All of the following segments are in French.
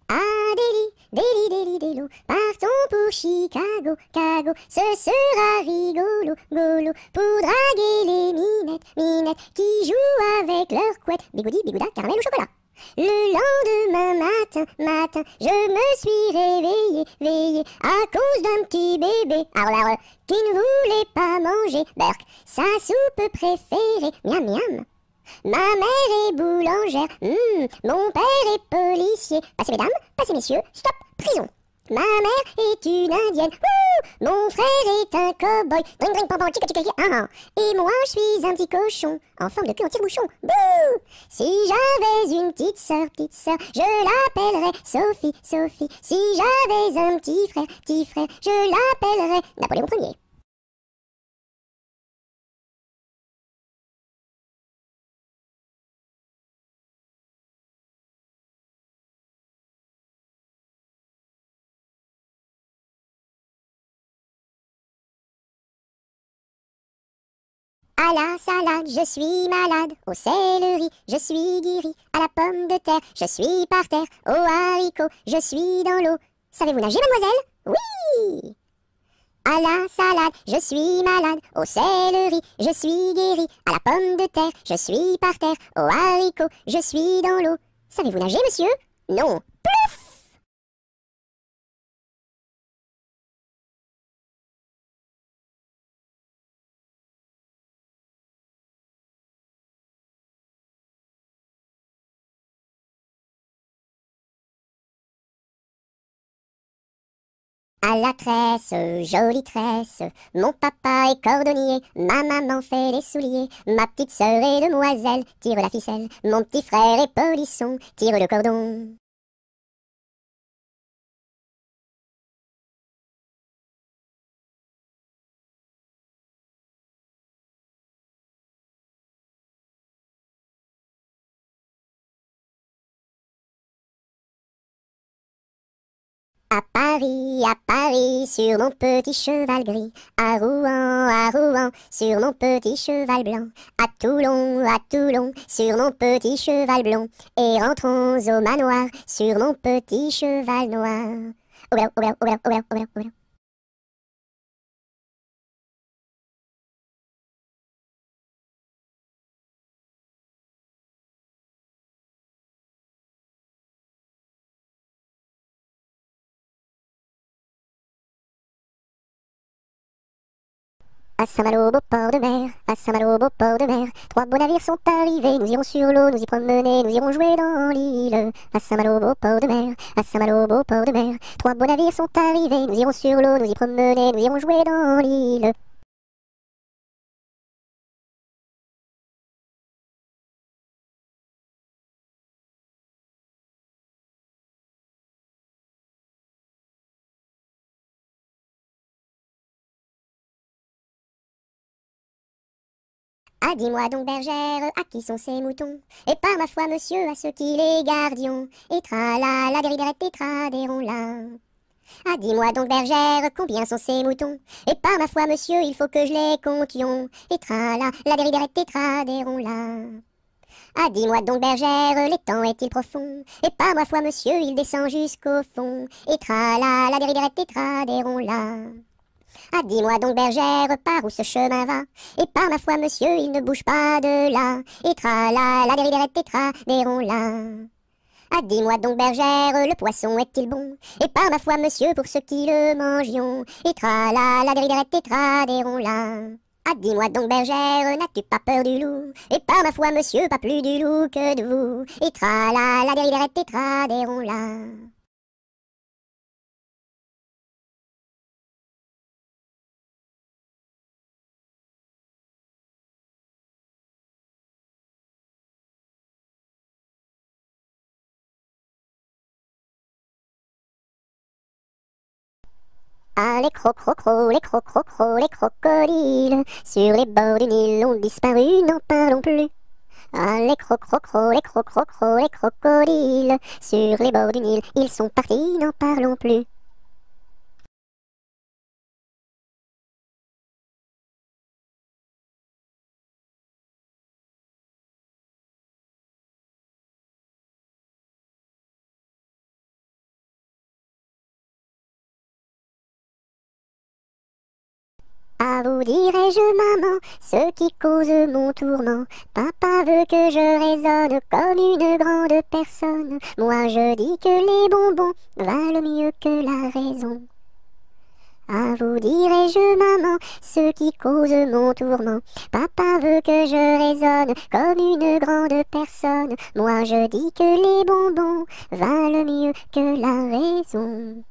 Ah, Delhi, partons pour Chicago, ce sera rigolo, pour draguer les minettes, qui jouent avec leurs couettes, bigoudi, bigouda, caramel ou chocolat. Le lendemain matin, je me suis réveillé à cause d'un petit bébé, qui ne voulait pas manger, Berk, sa soupe préférée, miam miam. Ma mère est boulangère, mon père est policier. Passez mesdames, passez messieurs, stop, prison. Ma mère est une indienne, mon frère est un cow-boy, dring dring pam pam, chica chica chica, et moi je suis un petit cochon, en forme de queue en tire-bouchon, bouh. Si j'avais une petite sœur, je l'appellerais Sophie. Si j'avais un petit frère, je l'appellerais Napoléon Ier. À la salade, je suis malade. Au céleri, je suis guéri. À la pomme de terre, je suis par terre. Au haricot, je suis dans l'eau. Savez-vous nager, mademoiselle? Oui! À la salade, je suis malade. Au céleri, je suis guéri. À la pomme de terre, je suis par terre. Au haricot, je suis dans l'eau. Savez-vous nager, monsieur? Non. À la tresse, jolie tresse, mon papa est cordonnier, ma maman fait les souliers, ma petite sœur est demoiselle, tire la ficelle, mon petit frère est polisson, tire le cordon. À Paris, sur mon petit cheval gris, à Rouen, sur mon petit cheval blanc, à Toulon, sur mon petit cheval blond, et rentrons au manoir, sur mon petit cheval noir. Au galop, au galop, au galop, au galop, au galop, au galop. À Saint-Malo, beau port de mer, à Saint-Malo, beau port de mer, trois beaux navires sont arrivés, nous irons sur l'eau, nous y promener, nous irons jouer dans l'île. À Saint-Malo, beau port de mer, à Saint-Malo, beau port de mer, trois beaux navires sont arrivés, nous irons sur l'eau, nous y promener, nous irons jouer dans l'île. Ah, dis-moi donc, bergère, à qui sont ces moutons? Et par ma foi, monsieur, à ceux qui les gardions. Et tra la dériderette et traderont là. Ah, dis-moi donc, bergère, combien sont ces moutons? Et par ma foi, monsieur, il faut que je les comptions. Et tra la dériderette et traderont là. Ah, dis-moi donc, bergère, l'étang est-il profond? Et par ma foi, monsieur, il descend jusqu'au fond. Et tra la dériderette et traderont là. Ah, dis-moi donc, bergère, par où ce chemin va? Et par ma foi, monsieur, il ne bouge pas de là. Et tra la dériderette et traderont là. Ah, dis-moi donc, bergère, le poisson est-il bon? Et par ma foi, monsieur, pour ceux qui le mangions. Et tra la dériderette et traderont là. Ah, dis-moi donc, bergère, n'as-tu pas peur du loup? Et par ma foi, monsieur, pas plus du loup que de vous. Et tra la dériderette et traderont là. Ah, les crocrocros, les crocrocros, les crocodiles, sur les bords du Nil ont disparu, n'en parlons plus. Ah, les crocrocros, les crocrocros, les crocodiles, sur les bords du Nil, ils sont partis, n'en parlons plus. À vous dirai-je, maman, ce qui cause mon tourment. Papa veut que je raisonne comme une grande personne. Moi je dis que les bonbons valent mieux que la raison. À vous dirai-je, maman, ce qui cause mon tourment. Papa veut que je raisonne comme une grande personne. Moi je dis que les bonbons valent mieux que la raison.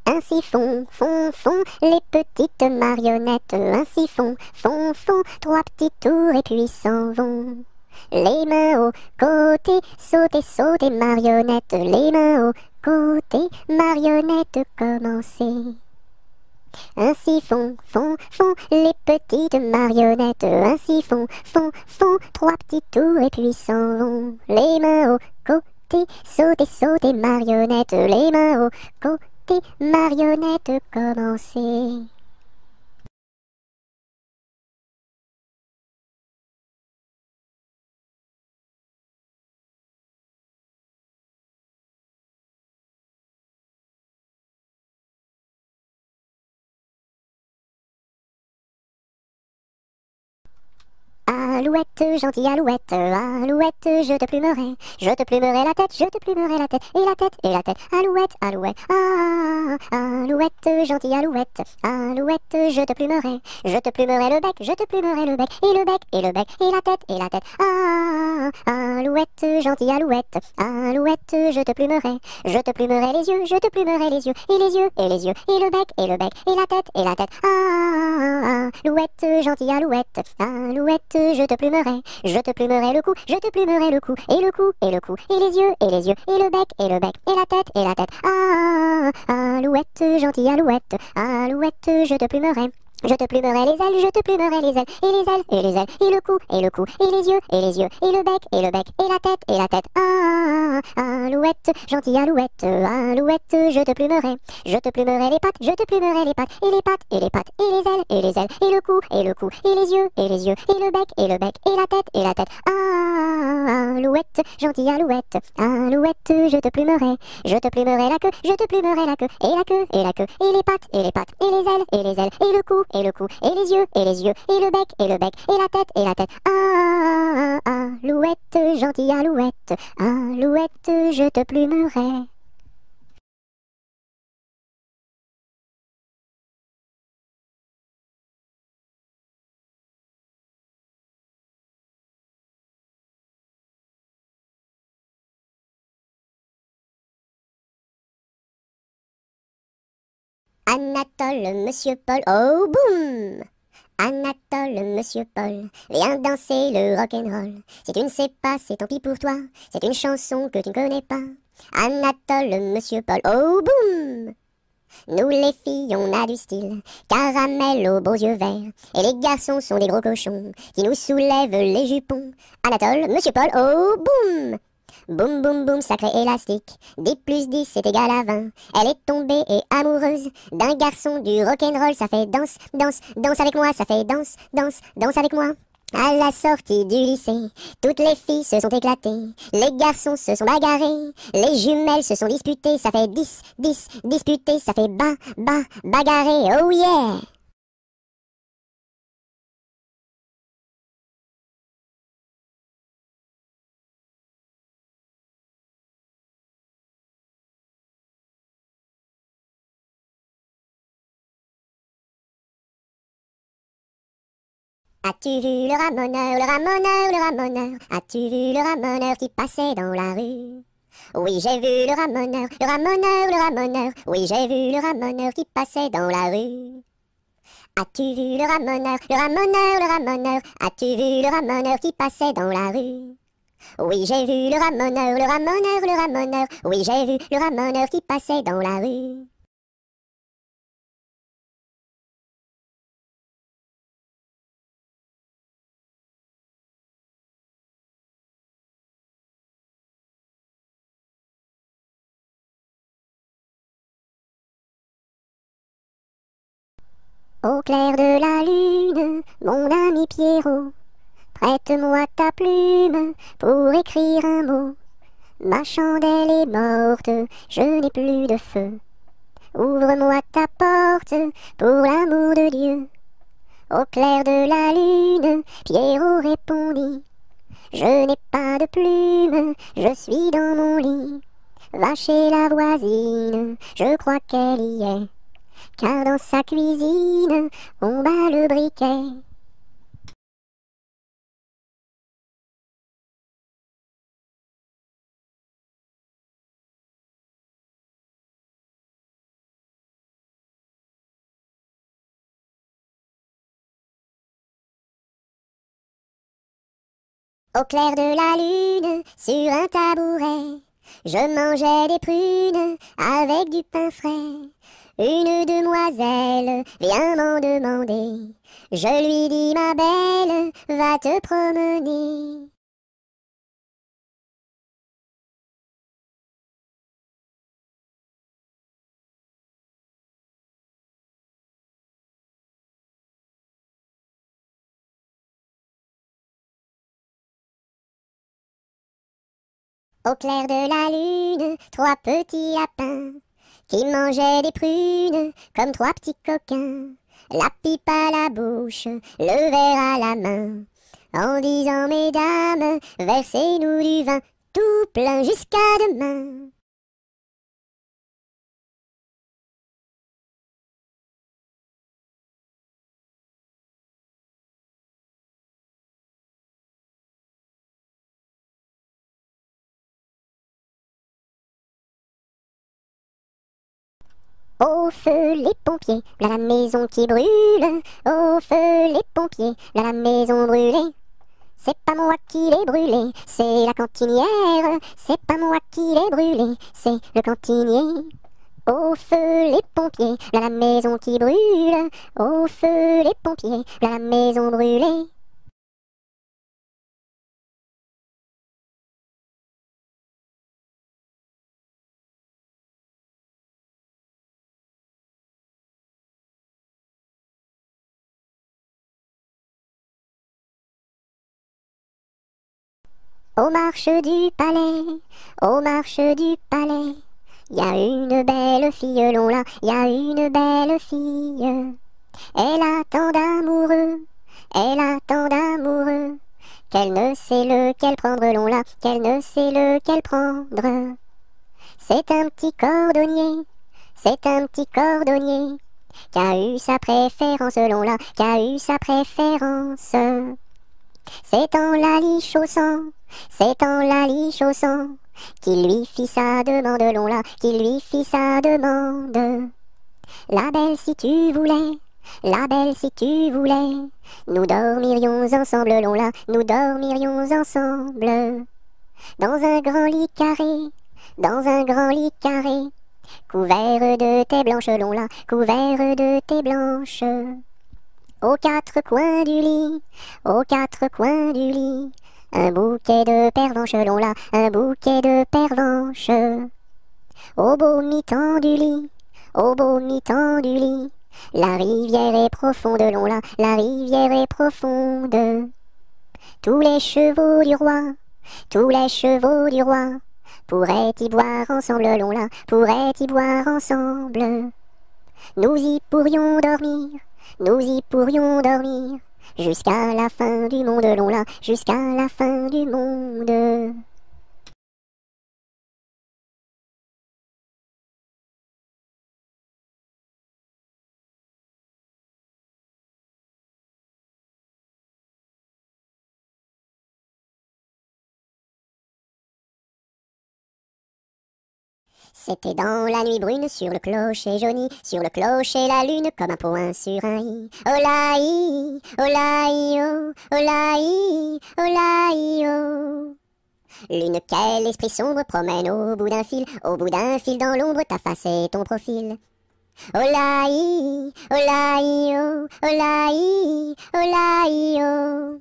Ainsi font les petites marionnettes. Ainsi font trois petits tours et puis s'en vont. Les mains au côté, sautez marionnettes. Les mains au côté, marionnettes, commencez. Ainsi font les petites marionnettes. Ainsi font trois petits tours et puis s'en vont. Les mains au côté, sautez marionnettes. Les mains au côté, marionnettes, commencez. Alouette, gentille alouette, alouette, je te plumerai la tête, je te plumerai la tête, et la tête, alouette, alouette, alouette, gentille alouette, alouette, je te plumerai le bec, je te plumerai le bec, et le bec, et le bec, et la tête, alouette, gentille alouette, alouette, je te plumerai les yeux, je te plumerai les yeux, et les yeux, et les yeux, et le bec, et le bec, et la tête, alouette, gentille alouette, alouette, je te plumerai le cou, je te plumerai le cou, et le cou, et le cou, et les yeux, et les yeux, et le bec, et le bec, et la tête, alouette, gentille alouette, alouette, je te plumerai. Je te plumerai les ailes, je te plumerai les ailes, et les ailes, et les ailes, et le cou, et le cou, et les yeux, et les yeux, et le bec, et la tête, alouette, gentille alouette, alouette, je te plumerai. Je te plumerai les pattes, je te plumerai les pattes, et les pattes, et les pattes, et les ailes, et les ailes, et le cou, et le cou, et les yeux, et les yeux, et le bec, et la tête, alouette, gentille alouette, alouette, je te plumerai. Je te plumerai la queue, je te plumerai la queue, et la queue, et la queue, et les pattes, et les pattes, et les ailes, et les ailes, et le cou, et les yeux, et les yeux, et le bec, et la tête, alouette, gentille alouette, alouette, je te plumerai. Anatole, monsieur Paul, oh boum! Anatole, monsieur Paul, viens danser le rock'n'roll. Si tu ne sais pas, c'est tant pis pour toi, c'est une chanson que tu ne connais pas. Anatole, monsieur Paul, oh boum! Nous les filles, on a du style, caramel aux beaux yeux verts. Et les garçons sont des gros cochons qui nous soulèvent les jupons. Anatole, monsieur Paul, oh boum! Boum boum boum, sacré élastique, 10 plus 10 c'est égal à 20. Elle est tombée et amoureuse d'un garçon du rock'n'roll, ça fait danse, danse, danse avec moi, ça fait danse, danse, danse avec moi. À la sortie du lycée, toutes les filles se sont éclatées, les garçons se sont bagarrés, les jumelles se sont disputées, ça fait 10, 10, disputé, ça fait bagarré, oh yeah! As-tu vu le ramoneur, le ramoneur, le ramoneur? As-tu vu le ramoneur qui passait dans la rue? Oui, j'ai vu le ramoneur, le ramoneur, le ramoneur. Oui, j'ai vu le ramoneur qui passait dans la rue. As-tu vu le ramoneur, le ramoneur, le ramoneur? As-tu vu le ramoneur qui passait dans la rue? Oui, j'ai vu le ramoneur, le ramoneur, le ramoneur. Oui, j'ai vu le ramoneur qui passait dans la rue. Au clair de la lune, mon ami Pierrot, prête-moi ta plume pour écrire un mot. Ma chandelle est morte, je n'ai plus de feu. Ouvre-moi ta porte pour l'amour de Dieu. Au clair de la lune, Pierrot répondit: je n'ai pas de plume, je suis dans mon lit. Va chez la voisine, je crois qu'elle y est, car dans sa cuisine, on bat le briquet. Au clair de la lune, sur un tabouret, je mangeais des prunes avec du pain frais. Une demoiselle vient m'en demander. Je lui dis: ma belle, va te promener. Au clair de la lune, trois petits lapins qui mangeaient des prunes comme trois petits coquins. La pipe à la bouche, le verre à la main, en disant: mesdames, versez-nous du vin tout plein jusqu'à demain. Au feu les pompiers, là la maison qui brûle. Au feu les pompiers, là la maison brûlée. C'est pas moi qui l'ai brûlée, c'est la cantinière. C'est pas moi qui l'ai brûlée, c'est le cantinier. Au feu les pompiers, là la maison qui brûle. Au feu les pompiers, là la maison brûlée. Aux marches du palais, aux marches du palais, y a une belle fille, long là, y a une belle fille. Elle a tant d'amoureux, elle a tant d'amoureux, qu'elle ne sait lequel prendre, long là, qu'elle ne sait lequel prendre. C'est un petit cordonnier, c'est un petit cordonnier, qui a eu sa préférence, long là, qui a eu sa préférence. C'est en la lichaussant, c'est en la lichaussant, qu'il lui fit sa demande, long là, qu'il lui fit sa demande. La belle si tu voulais, la belle si tu voulais, nous dormirions ensemble, long là, nous dormirions ensemble. Dans un grand lit carré, dans un grand lit carré, couvert de tais blanches, long là, couvert de tais blanches. Aux quatre coins du lit, aux quatre coins du lit, un bouquet de pervenches, long là, un bouquet de pervenches. Au beau mi-temps du lit, au beau mi-temps du lit, la rivière est profonde, long là, la rivière est profonde. Tous les chevaux du roi, tous les chevaux du roi, pourraient y boire ensemble, long là, pourraient y boire ensemble. Nous y pourrions dormir, nous y pourrions dormir, jusqu'à la fin du monde, long là, jusqu'à la fin du monde. C'était dans la nuit brune, sur le clocher jauni, sur le clocher la lune, comme un point sur un i. Olaï, olaï, oh, olaï, olaï, oh. Lune, quel esprit sombre promène au bout d'un fil, au bout d'un fil dans l'ombre, ta face et ton profil. Olaï, olaï, oh, olaï, olaï, oh.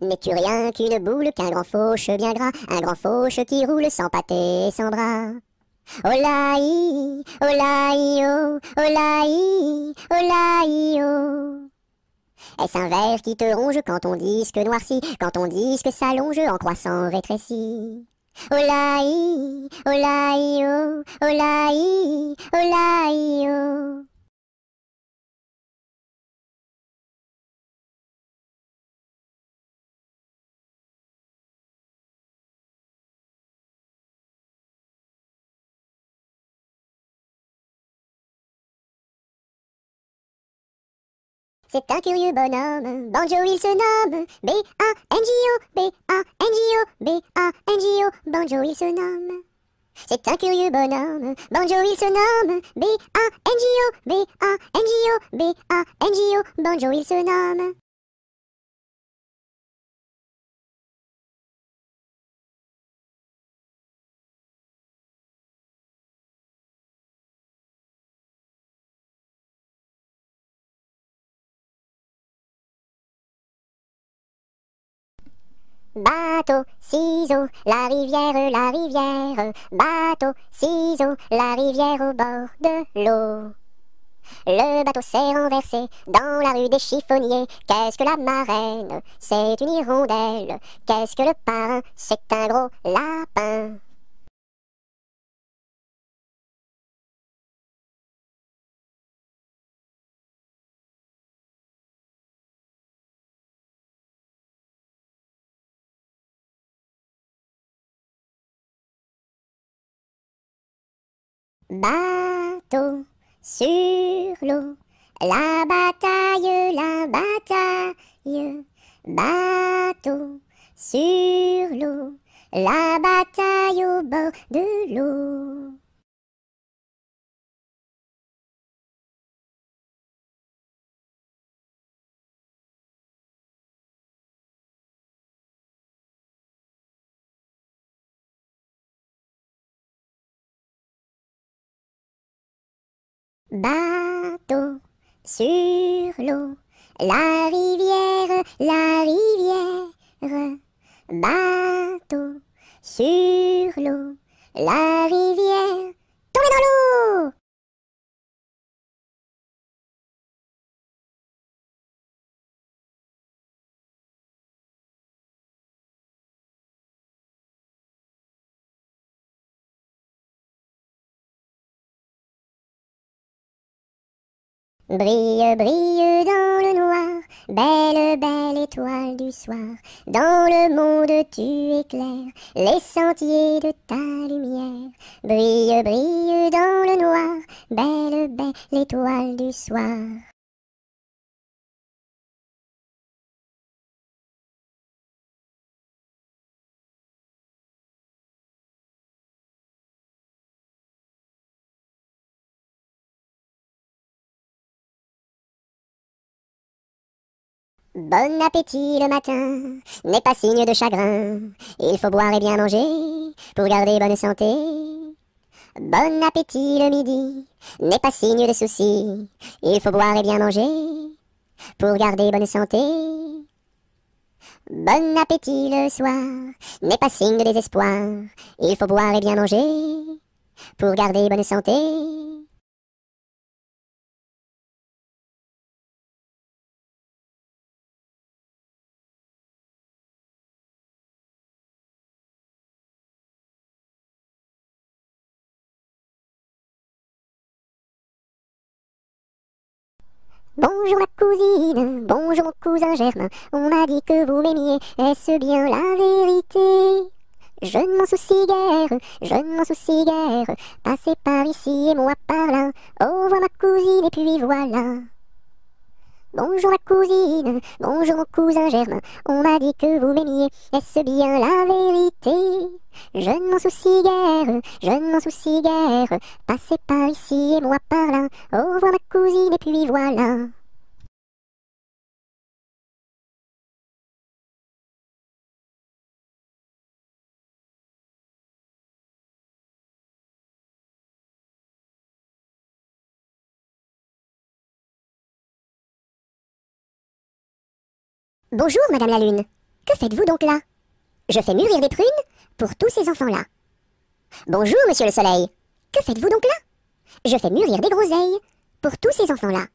N'es-tu rien qu'une boule, qu'un grand fauche bien gras, un grand fauche qui roule sans pâté et sans bras? Olaï, olaï, oh, olaï, olaï, oh. Est-ce un ver qui te ronge quand ton disque noircit, quand ton disque s'allonge en croissant rétréci? Olaï, olaï, oh, olaï, olaï, oh. C'est un curieux bonhomme, Banjo il se nomme, B-A-N-J-O, B-A-N-J-O, B-A-N-J-O, Banjo il se nomme. C'est un curieux bonhomme, Banjo il se nomme, B-A-N-J-O, B-A-N-J-O, B-A-N-J-O, Banjo il se nomme. Bateau, ciseaux, la rivière, bateau, ciseaux, la rivière au bord de l'eau. Le bateau s'est renversé dans la rue des chiffonniers. Qu'est-ce que la marraine? C'est une hirondelle. Qu'est-ce que le parrain? C'est un gros lapin. Bateau sur l'eau, la bataille, bateau sur l'eau, la bataille au bord de l'eau. Bateau sur l'eau, la rivière, bateau sur l'eau, la rivière, tombez dans l'eau! Brille, brille dans le noir, belle, belle étoile du soir. Dans le monde tu éclaires les sentiers de ta lumière. Brille, brille dans le noir, belle, belle étoile du soir. Bon appétit le matin n'est pas signe de chagrin. Il faut boire et bien manger pour garder bonne santé. Bon appétit le midi n'est pas signe de souci. Il faut boire et bien manger pour garder bonne santé. Bon appétit le soir n'est pas signe de désespoir. Il faut boire et bien manger pour garder bonne santé. Bonjour ma cousine, bonjour mon cousin Germain, on m'a dit que vous m'aimiez, est-ce bien la vérité? Je ne m'en soucie guère, je ne m'en soucie guère, passez par ici et moi par là, au revoir ma cousine et puis voilà. Bonjour ma cousine, bonjour mon cousin Germain, on m'a dit que vous m'aimiez, est-ce bien la vérité? Je ne m'en soucie guère, je ne m'en soucie guère, passez par ici et moi par là, au revoir ma cousine et puis voilà. Bonjour Madame la Lune, que faites-vous donc là? Je fais mûrir des prunes pour tous ces enfants-là. Bonjour Monsieur le Soleil, Que faites-vous donc là? Je fais mûrir des groseilles pour tous ces enfants-là.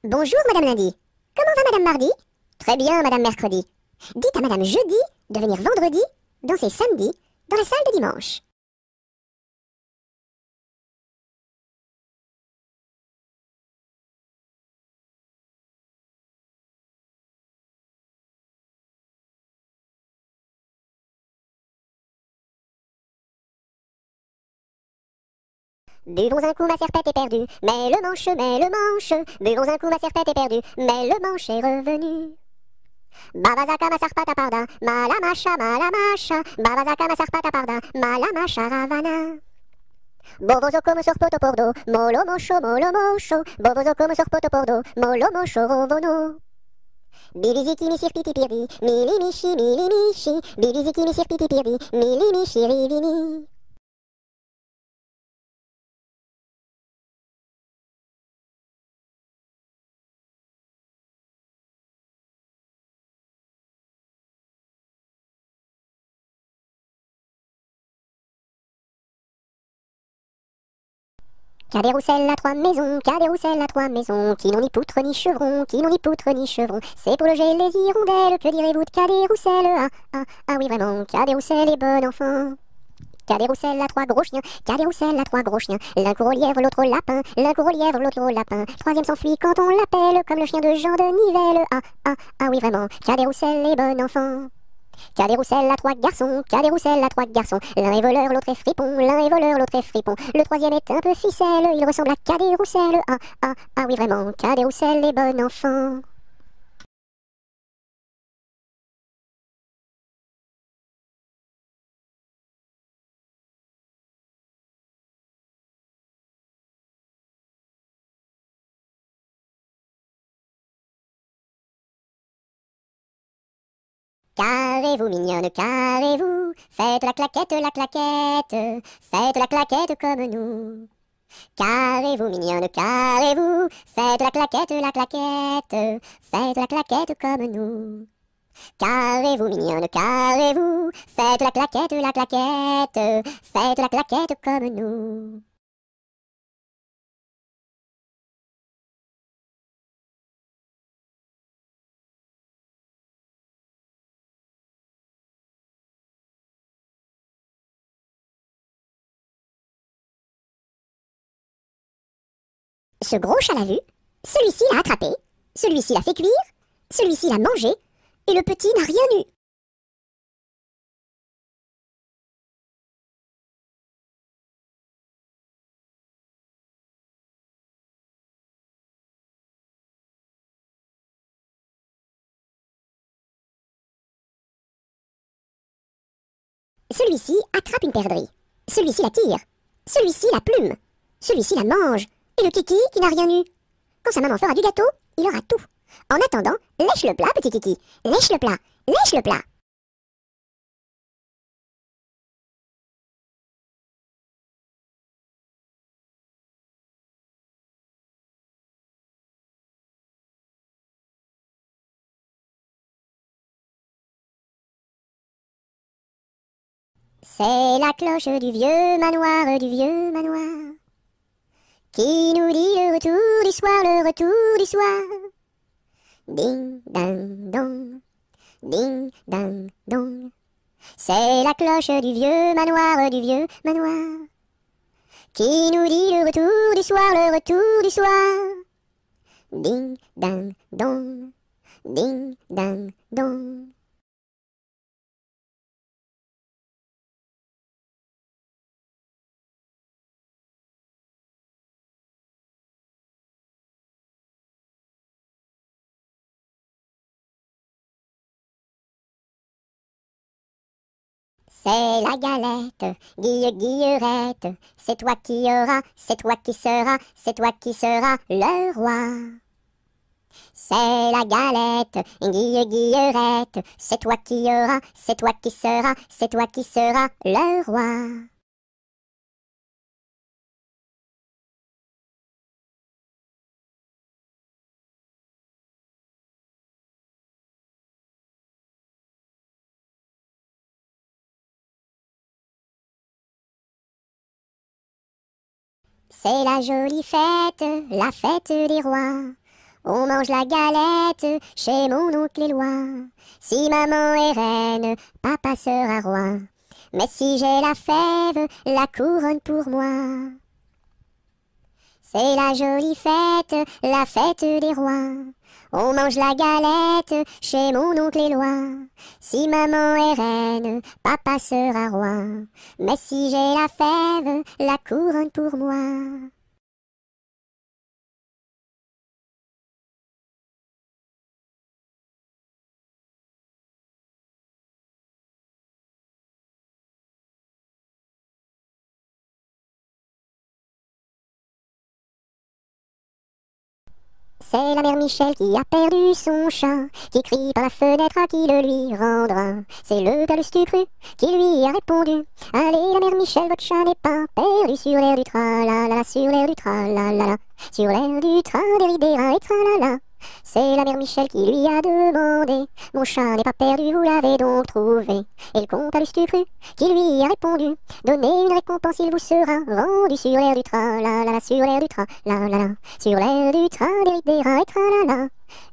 Bonjour, Madame Lundi. Comment va Madame Mardi? Très bien, Madame Mercredi. Dites à Madame Jeudi de venir vendredi, danser samedi, dans la salle de dimanche. Buvons un coup, ma serpette est perdue, mais le manche. Buvons un coup, ma serpette est perdue, mais le manche est revenu. Babazaka ma sarpata parda, malamasha, babazaka ma sarpata parda, malamasha ravana. Bovozo come sorpoto pordo, molo mosho, bovozo come sorpoto pordo, molo mosho rovono. Biliziki mi sirpiti pirdi, mili mishi, biliziki mi sirpiti pirdi, mili mishi rivini. Cadet-Roussel a trois maisons, Cadet-Roussel a trois maisons, qui n'ont ni poutre ni chevron, qui n'ont ni poutre ni chevron. C'est pour loger les hirondelles, que direz-vous de Cadet-Roussel? Ah oui vraiment, Cadet-Roussel est bon enfant. Cadet-Roussel a trois gros chiens, Cadet-Roussel a trois gros chiens. L'un court au lièvre, l'autre au lapin, l'un court au lièvre, l'autre au lapin. Troisième s'enfuit quand on l'appelle, comme le chien de Jean de Nivelle. Ah oui vraiment, Cadet-Roussel est bon enfant. Cadet-Roussel a trois garçons, Cadet-Roussel a trois garçons. L'un est voleur, l'autre est fripon, l'un est voleur, l'autre est fripon. Le troisième est un peu ficelle, il ressemble à Cadet-Roussel. Ah oui vraiment, Cadet-Roussel est bon enfant. Carrez-vous, mignonne, carrez-vous, faites la claquette, faites la claquette comme nous. Carrez-vous, mignonne, carrez-vous, faites la claquette, faites la claquette comme nous. Carrez-vous, mignonne, carrez-vous, faites la claquette, faites la claquette comme nous. Ce gros chat l'a vu, celui-ci l'a attrapé, celui-ci l'a fait cuire, celui-ci l'a mangé, et le petit n'a rien eu. Celui-ci attrape une perdrix, celui-ci la tire, celui-ci la plume, celui-ci la mange, et le kiki qui n'a rien eu. Quand sa maman fera du gâteau, il aura tout. En attendant, lèche le plat, petit kiki, lèche le plat, lèche le plat. C'est la cloche du vieux manoir, qui nous dit le retour du soir, le retour du soir. Ding, ding, dong, ding, ding, dong. C'est la cloche du vieux manoir, qui nous dit le retour du soir, le retour du soir. Ding, ding, dong, ding, ding, dong. C'est la galette, Guillerette, c'est toi qui auras, c'est toi qui seras, c'est toi qui seras le roi. C'est la galette, Guillerette, c'est toi qui auras, c'est toi qui seras, c'est toi qui seras le roi. C'est la jolie fête, la fête des rois. On mange la galette chez mon oncle Éloi. Si maman est reine, papa sera roi. Mais si j'ai la fève, la couronne pour moi. C'est la jolie fête, la fête des rois. On mange la galette chez mon oncle Éloi. Si maman est reine, papa sera roi. Mais si j'ai la fève, la couronne pour moi. C'est la mère Michel qui a perdu son chat, qui crie par la fenêtre à qui le lui rendra. C'est le père Lustucru qui lui a répondu: allez la mère Michel, votre chat n'est pas perdu sur l'air du tra-la-la, sur l'air du tra-la-la, sur l'air du tra des rats et tra-la-la. C'est la mère Michel qui lui a demandé: mon chat n'est pas perdu, vous l'avez donc trouvé? Et le comte Lustucru qui lui a répondu: donnez une récompense, il vous sera rendu sur l'air du tra-la-la, sur l'air du tra-la-la, sur l'air du tra des rats et tra-la-la.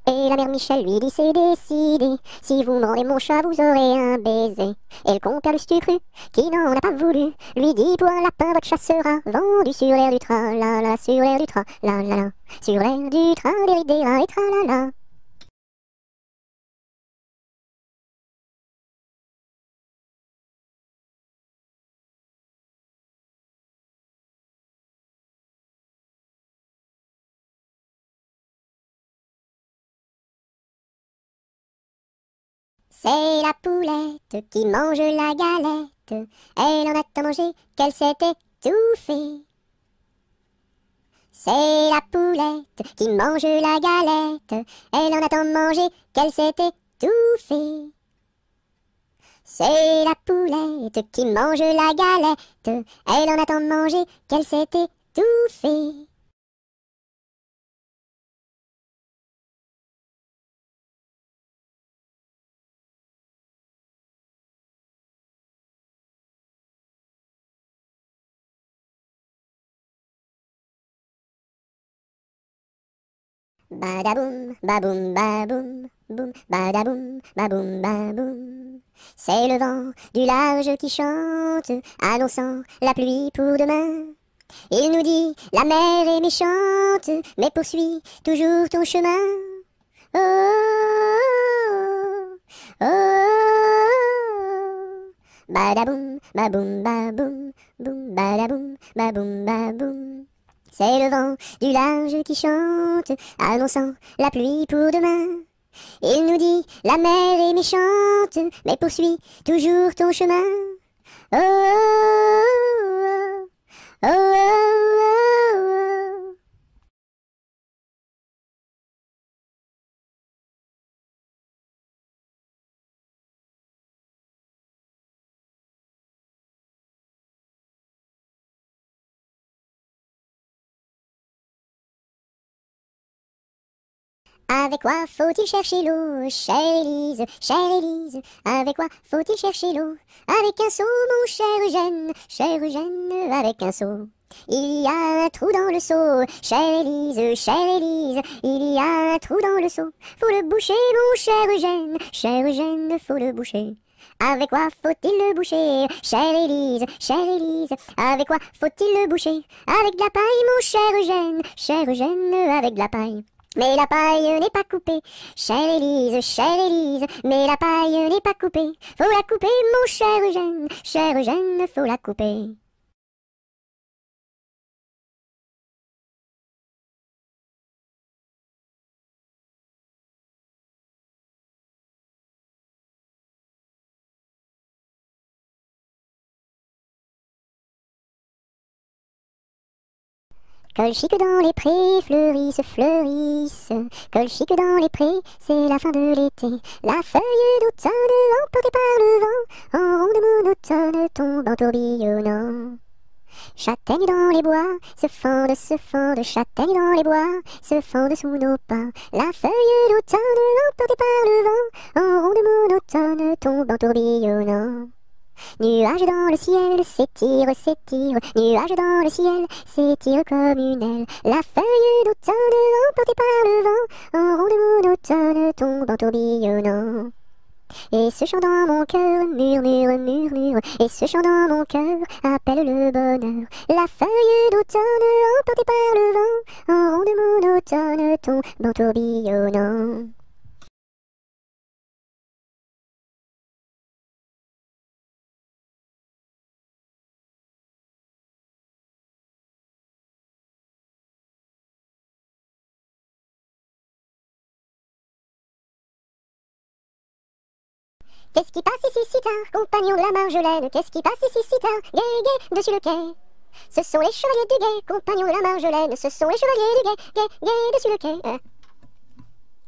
Et la mère Michel lui dit: c'est décidé, si vous me rendez mon chat, vous aurez un baiser. Et le compère Lustucru, qui n'en a pas voulu, lui dit: pour un lapin, votre chat sera vendu sur l'air du tra-la-la, sur l'air du tra-la-la, sur l'air du tra des rats et tra-la-la. C'est la poulette qui mange la galette. Elle en a tant mangé qu'elle s'est étouffée. C'est la poulette qui mange la galette. Elle en a tant mangé qu'elle s'est étouffée. C'est la poulette qui mange la galette. Elle en a tant mangé qu'elle s'est étouffée. Badaboum, baboum, baboum, boum, badaboum, baboum, baboum. C'est le vent du large qui chante, annonçant la pluie pour demain. Il nous dit: la mer est méchante, mais poursuis toujours ton chemin. Oh, oh, oh, oh. Badaboum, baboum, baboum, boum, badaboum, baboum, baboum. C'est le vent du large qui chante, annonçant la pluie pour demain. Il nous dit: la mer est méchante, mais poursuis toujours ton chemin. Oh, oh, oh, oh, oh, oh, oh. Avec quoi faut-il chercher l'eau, chère Élise, chère Élise? Avec quoi faut-il chercher l'eau? Avec un seau, mon cher Eugène, avec un seau. Il y a un trou dans le seau, chère Élise, il y a un trou dans le seau. Faut le boucher, mon cher Eugène, faut le boucher. Avec quoi faut-il le boucher, chère Élise, avec quoi faut-il le boucher? Avec de la paille, mon cher Eugène, avec de la paille. Mais la paille n'est pas coupée, chère Élise, mais la paille n'est pas coupée. Faut la couper, mon cher Eugène, faut la couper. Colchique dans les prés, fleurissent, fleurissent. Colchique dans les prés, c'est la fin de l'été. La feuille d'automne, emportée par le vent, en ronde monotone, tombe en tourbillonnant. Châtaignes dans les bois, se fendent, châtaignes dans les bois, se fendent sous nos pas. La feuille d'automne, emportée par le vent, en ronde monotone, tombe en tourbillonnant. Nuage dans le ciel, s'étire, s'étire. Nuage dans le ciel, s'étire comme une aile. La feuille d'automne emportée par le vent, en ronde monotone tombe en tourbillonnant. Et ce chant dans mon cœur murmure, murmure. Et ce chant dans mon cœur appelle le bonheur. La feuille d'automne emportée par le vent, en ronde monotone tombe en tourbillonnant. Qu'est-ce qui passe ici si tard, compagnon de la Marjolaine? Qu'est-ce qui passe ici si tard, gai, gai, dessus le quai? Ce sont les chevaliers du guet, compagnons de la Marjolaine. Ce sont les chevaliers du guet, gai, gai, dessus le quai.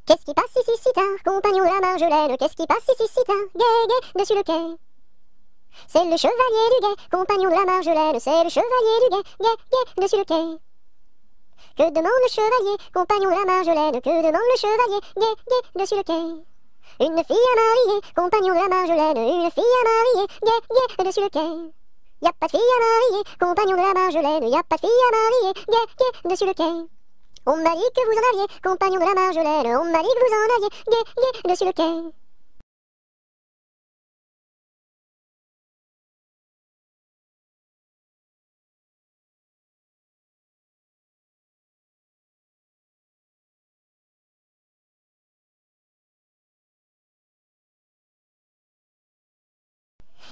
Qu'est-ce qui passe ici si tard, compagnons de la Marjolaine? Qu'est-ce qui passe ici si tard, gai, gai, dessus le quai? C'est le chevalier du guet, compagnon de la Marjolaine. C'est le chevalier du guet, gai, gai, dessus le quai. Que demande le chevalier, compagnon de la Marjolaine? Que demande le chevalier, gai, gai, dessus le quai? Une fille à marier, compagnon de la Marjolaine. Une fille à marier, gai, gai, dessus le quai. Y a pas de fille à marier, compagnon de la Marjolaine. Y a pas de fille à marier, gai, gai, dessus le quai. On m'a dit que vous en aviez, compagnon de la Marjolaine. On m'a dit que vous en aviez, gai, gai, dessus le quai.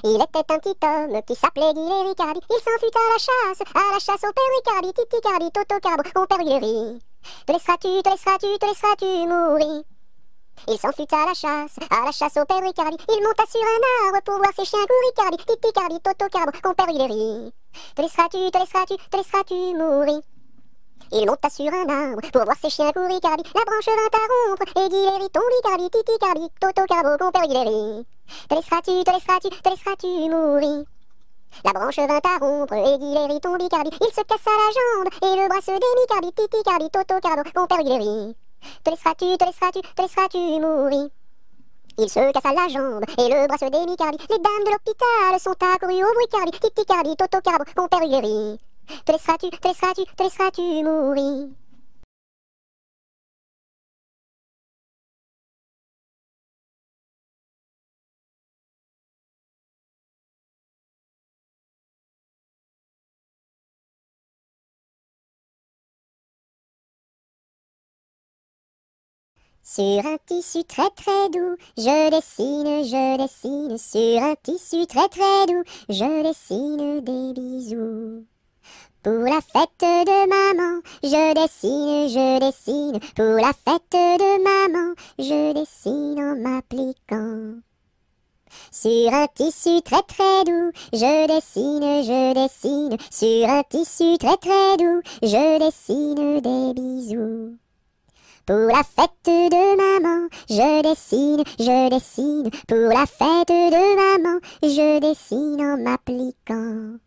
Il était un petit homme qui s'appelait Guillet Ricardi. Il s'en fut à la chasse au père Ricardi. Titi Cardi, Toto Carbo, mon père Guillet. Te laisseras-tu, te laisseras-tu, te laisseras-tu mourir? Il s'en fut à la chasse au père Ricardi. Il monta sur un arbre pour voir ses chiens courir. Ricardi, Titi Cardi, Toto Carbo, mon père Guillet. Te laisseras-tu, te laisseras-tu, te laisseras-tu mourir? Il monta sur un arbre pour voir ses chiens courir. Ricardi, la branche vint à rompre et Guillet tombe. Ricardi, Titi Cardi, Toto Carbo, mon père Guillet. Te laisseras-tu, te laisseras-tu, te laisseras-tu mourir? La branche vint à rompre et Guillet tombe. Ricardi, il se cassa la jambe et le bras se démit. Ricardi, Titi Cardi, Toto Carbo, mon père Guillet. Te laisseras-tu, te laisseras-tu, te laisseras-tu mourir? Il se cassa la jambe et le bras se démit. Ricardi, les dames de l'hôpital sont accourues au bruit. Ricardi, Titi Cardi, Toto Carbo, mon père Guillet. Te laisseras-tu, te laisseras-tu, te laisseras-tu mourir? Sur un tissu très très doux, je dessine, sur un tissu très très doux, je dessine des bisous. Pour la fête de maman, je dessine, pour la fête de maman, je dessine en m'appliquant. Sur un tissu très très doux, je dessine, sur un tissu très très doux, je dessine des bisous. Pour la fête de maman, je dessine, pour la fête de maman, je dessine en m'appliquant.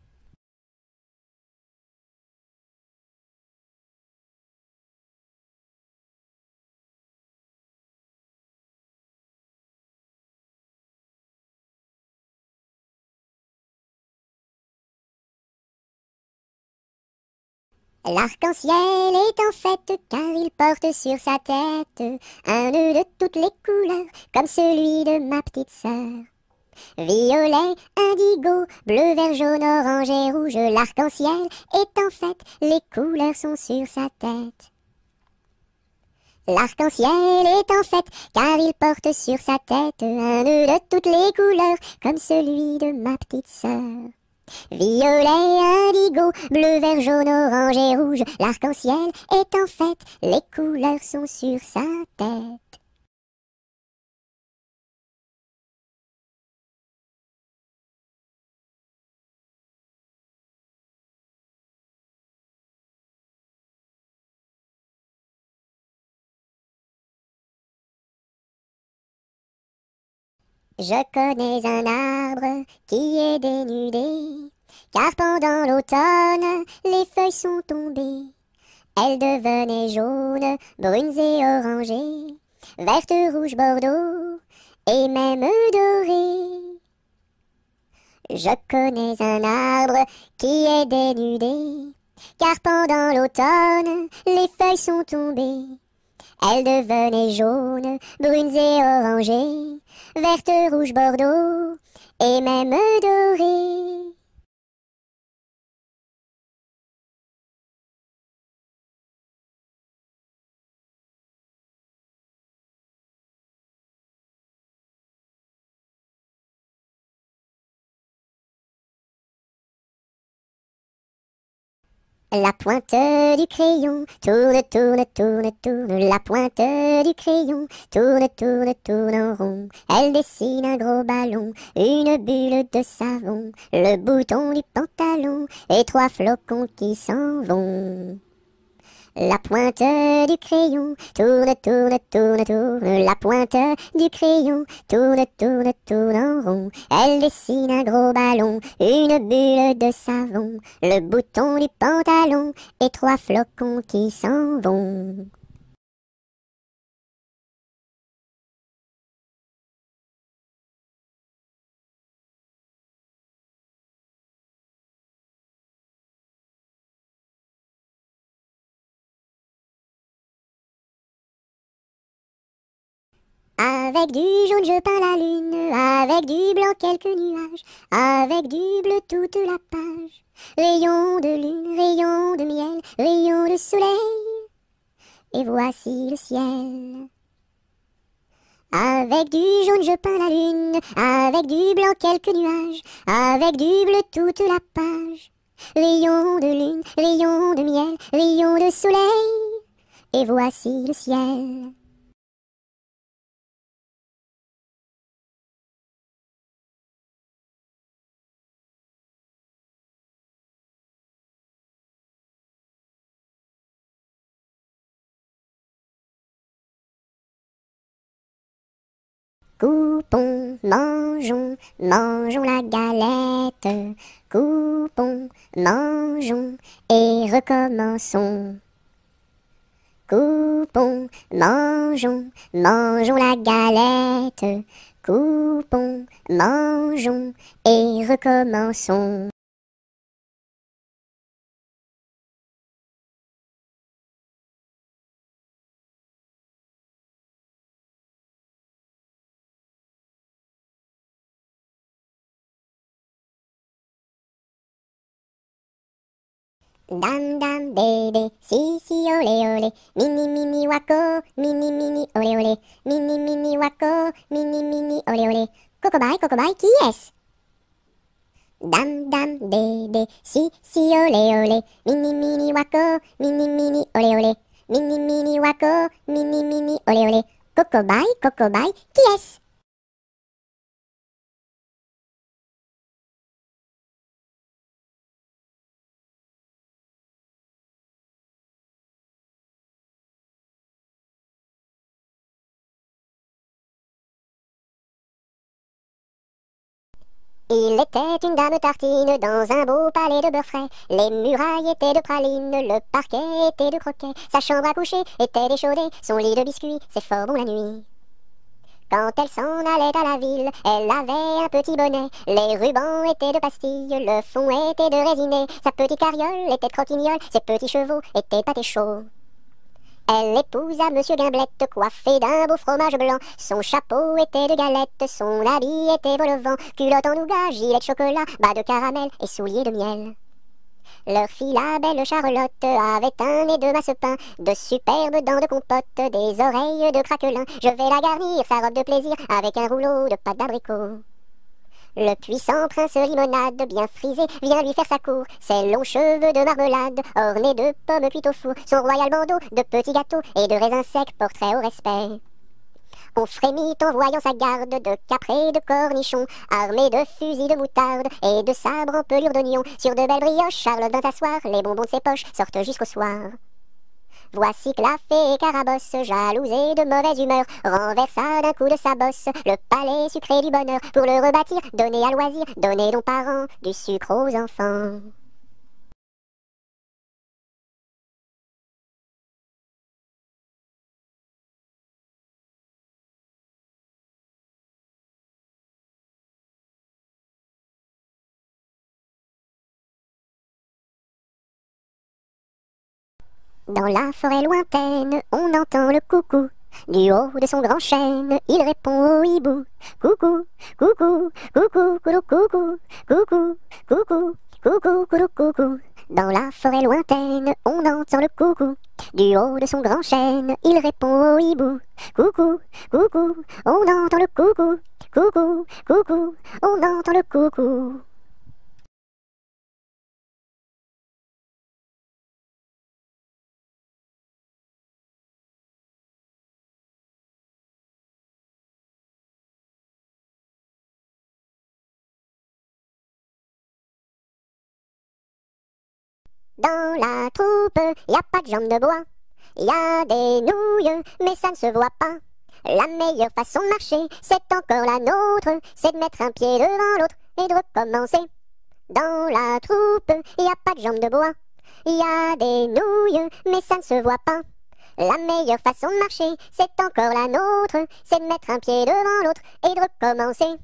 L'arc-en-ciel est en fête car il porte sur sa tête un nœud de toutes les couleurs comme celui de ma petite sœur. Violet, indigo, bleu, vert, jaune, orange et rouge, l'arc-en-ciel est en fête, les couleurs sont sur sa tête. L'arc-en-ciel est en fête car il porte sur sa tête un nœud de toutes les couleurs comme celui de ma petite sœur. Violet, indigo, bleu, vert, jaune, orange et rouge, l'arc-en-ciel est en fête, les couleurs sont sur sa tête. Je connais un arbre qui est dénudé, car pendant l'automne, les feuilles sont tombées. Elles devenaient jaunes, brunes et orangées, vertes, rouges, bordeaux, et même dorées. Je connais un arbre qui est dénudé, car pendant l'automne, les feuilles sont tombées. Elles devenaient jaunes, brunes et orangées, vertes, rouges, bordeaux, et même dorées. La pointe du crayon tourne, tourne, tourne, tourne. La pointe du crayon tourne, tourne, tourne en rond. Elle dessine un gros ballon, une bulle de savon, le bouton du pantalon et trois flocons qui s'en vont. La pointe du crayon tourne, tourne, tourne, tourne. La pointe du crayon tourne, tourne, tourne en rond. Elle dessine un gros ballon, une bulle de savon, le bouton du pantalon et trois flocons qui s'en vont. Avec du jaune je peins la lune, avec du blanc quelques nuages, avec du bleu toute la page. Rayon de lune, rayon de miel, rayon de soleil, et voici le ciel. Avec du jaune je peins la lune, avec du blanc quelques nuages, avec du bleu toute la page. Rayon de lune, rayon de miel, rayon de soleil, et voici le ciel. Coupons, mangeons, mangeons la galette. Coupons, mangeons et recommençons. Coupons, mangeons, mangeons la galette. Coupons, mangeons et recommençons. Dam dam bébé, si si olé olé, mini mini wako, mini mini olé olé, mini mini wako, mini mini olé olé. Cocobaye, qui est-ce? Dam dam bébé, si si olé olé, mini mini wako, mini mini olé olé, mini mini wako, mini mini olé olé. Cocobaye, qui est-ce? Il était une dame tartine dans un beau palais de beurre frais. Les murailles étaient de pralines, le parquet était de croquets. Sa chambre à coucher était d'échaudée, son lit de biscuits, c'est fort bon la nuit. Quand elle s'en allait à la ville, elle avait un petit bonnet. Les rubans étaient de pastilles, le fond était de résiné. Sa petite carriole était de croquignole, ses petits chevaux étaient pâtés chauds. Elle épousa Monsieur Gimblette, coiffé d'un beau fromage blanc. Son chapeau était de galette, son habit était vol au vent. Culotte en nougat, gilet de chocolat, bas de caramel et souliers de miel. Leur fille, la belle Charlotte, avait un nez de masse-pain, de superbes dents de compote, des oreilles de craquelin. Je vais la garnir, sa robe de plaisir, avec un rouleau de pâte d'abricot. Le puissant prince limonade, bien frisé, vient lui faire sa cour. Ses longs cheveux de marmelade, ornés de pommes cuites au four. Son royal bandeau de petits gâteaux et de raisins secs portrait au respect. On frémit en voyant sa garde de caprés de cornichons, armés de fusils de moutarde et de sabres en pelure d'oignon. Sur de belles brioches, Charlotte vint s'asseoir, les bonbons de ses poches sortent jusqu'au soir. Voici que la fée Carabosse, jalouse et de mauvaise humeur, renversa d'un coup de sa bosse le palais sucré du bonheur. Pour le rebâtir, donner à loisir, donner donc parents du sucre aux enfants. Dans la forêt lointaine, on entend le coucou. Du haut de son grand chêne, il répond au hibou. Coucou, coucou, coucou, coucou, coucou, coucou, coucou, coucou, coucou, coucou. Dans la forêt lointaine, on entend le coucou. Du haut de son grand chêne, il répond au hibou. Coucou, coucou, on entend le coucou. Coucou, coucou, on entend le coucou. Dans la troupe, y a pas de jambes de bois. Y a des nouilles, mais ça ne se voit pas. La meilleure façon de marcher, c'est encore la nôtre. C'est de mettre un pied devant l'autre et de recommencer. Dans la troupe, y a pas de jambes de bois. Y a des nouilles, mais ça ne se voit pas. La meilleure façon de marcher, c'est encore la nôtre. C'est de mettre un pied devant l'autre et de recommencer.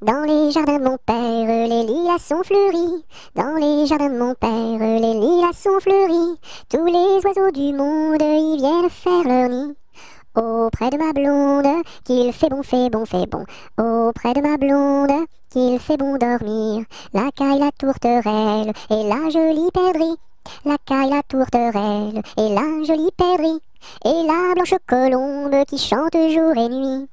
Dans les jardins de mon père, les lilas sont fleuris. Dans les jardins de mon père, les lilas sont fleuris. Tous les oiseaux du monde y viennent faire leur nid. Auprès de ma blonde, qu'il fait bon, fait bon, fait bon. Auprès de ma blonde, qu'il fait bon dormir. La caille, la tourterelle et la jolie perdrix. La caille, la tourterelle et la jolie perdrix. Et la blanche colombe qui chante jour et nuit.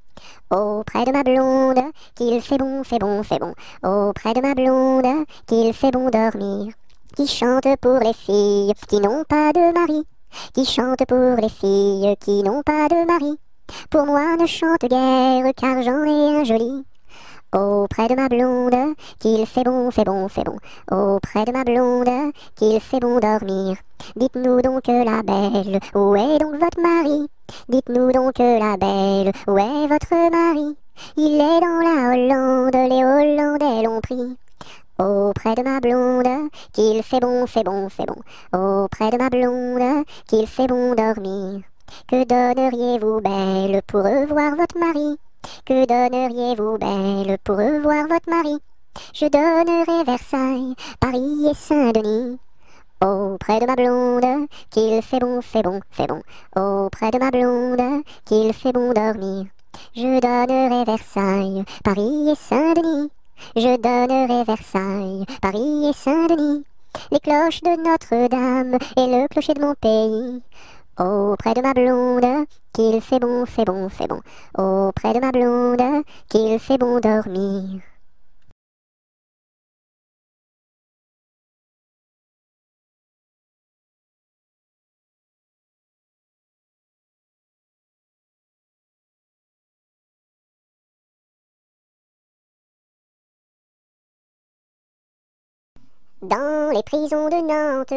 Auprès de ma blonde, qu'il fait bon, fait bon, fait bon. Auprès de ma blonde, qu'il fait bon dormir. Qui chante pour les filles qui n'ont pas de mari. Qui chante pour les filles qui n'ont pas de mari. Pour moi ne chante guère car j'en ai un joli. Auprès de ma blonde, qu'il fait bon, fait bon, fait bon. Auprès de ma blonde, qu'il fait bon dormir. Dites-nous donc la belle, où est donc votre mari? Dites-nous donc la belle, où est votre mari? Il est dans la Hollande, les Hollandais l'ont pris. Auprès de ma blonde, qu'il fait bon, fait bon, fait bon. Auprès de ma blonde, qu'il fait bon dormir. Que donneriez-vous belle pour revoir votre mari? Que donneriez-vous belle pour revoir votre mari? Je donnerais Versailles, Paris et Saint-Denis. Auprès de ma blonde, qu'il fait bon, fait bon, fait bon. Auprès de ma blonde, qu'il fait bon dormir. Je donnerai Versailles, Paris et Saint-Denis. Je donnerai Versailles, Paris et Saint-Denis. Les cloches de Notre-Dame et le clocher de mon pays. Auprès de ma blonde, qu'il fait bon, fait bon, fait bon. Auprès de ma blonde, qu'il fait bon dormir. Dans les prisons de Nantes,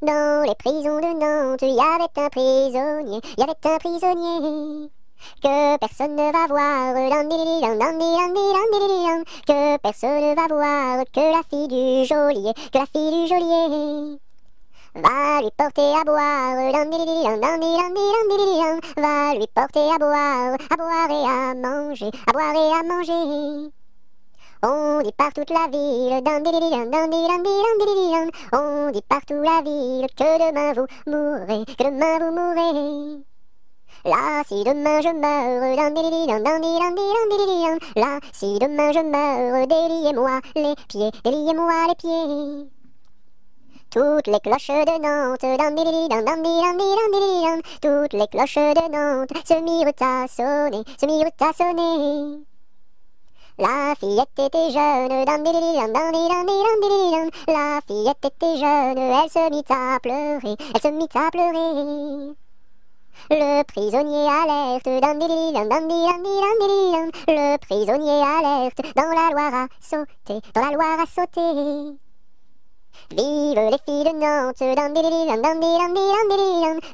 dans les prisons de Nantes, il y avait un prisonnier, il y avait un prisonnier que personne ne va voir, que personne ne va voir, que la fille du geôlier, que la fille du geôlier va lui porter à boire, va lui porter à boire et à manger, à boire et à manger. On dit par toute la ville, on dit partout la ville que demain vous mourrez, que demain vous mourrez. Là, si demain je meurs, là, si demain je meurs, déliez-moi les pieds, déliez-moi les pieds. Toutes les cloches de Nantes, toutes les cloches de Nantes se mirent à sonner, se mirent à sonner. La fillette était jeune, la fillette était jeune, elle se mit à pleurer, elle se mit à pleurer. Le prisonnier alerte, le prisonnier alerte, dans la Loire à sauter, dans la Loire à sauter. Vive les filles de Nantes,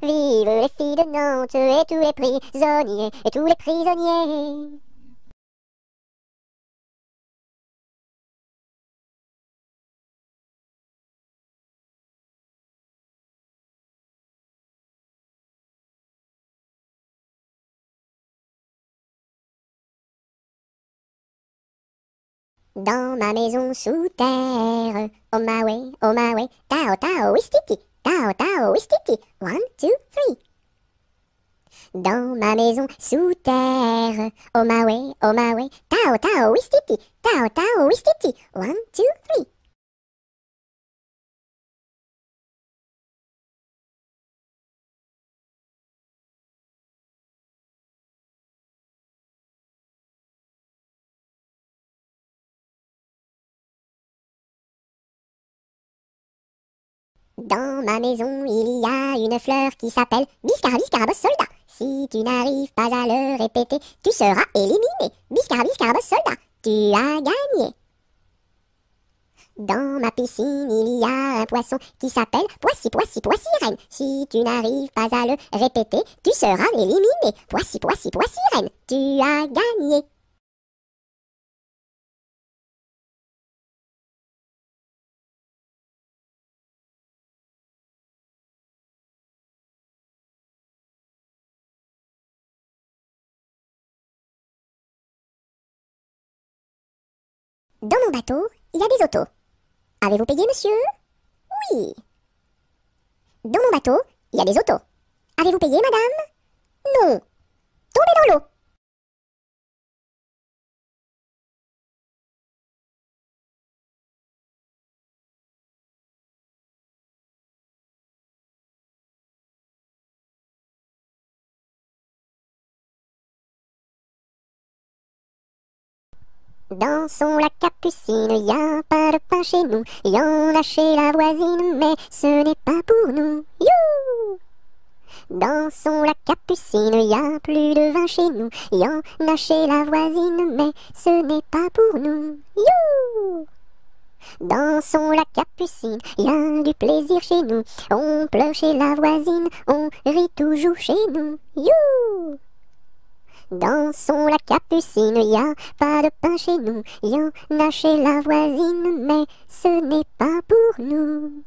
vive les filles de Nantes, et tous les prisonniers, et tous les prisonniers. Dans ma maison sous terre, oh my way, tao tao wistiti, tao tao wistiti, 1, 2, 3. Dans ma maison sous terre, oh my way, tao tao wistiti, tao tao wistiti, 1, 2, 3. Dans ma maison, il y a une fleur qui s'appelle Biscara Biscarabos soldat. Si tu n'arrives pas à le répéter, tu seras éliminé. Biscara Biscarabos soldat, tu as gagné. Dans ma piscine, il y a un poisson qui s'appelle Poissy Poissy Poissy Reine. Si tu n'arrives pas à le répéter, tu seras éliminé. Poissy Poissy Poissy Reine, tu as gagné. Dans mon bateau, il y a des autos. Avez-vous payé, monsieur? Oui. Dans mon bateau, il y a des autos. Avez-vous payé, madame? Non. Tombez dans l'eau. Dans son lac Capucine, y a pas de pain chez nous. Y en a chez la voisine, mais ce n'est pas pour nous. You! Dans son lac Capucine, y a plus de vin chez nous. Y en a chez la voisine, mais ce n'est pas pour nous. You! Dans son lac Capucine, y a du plaisir chez nous. On pleure chez la voisine, on rit toujours chez nous. You! Dans son lac Capucine, y a pas de pain chez nous. Y en a chez la voisine, mais ce n'est pas pour nous.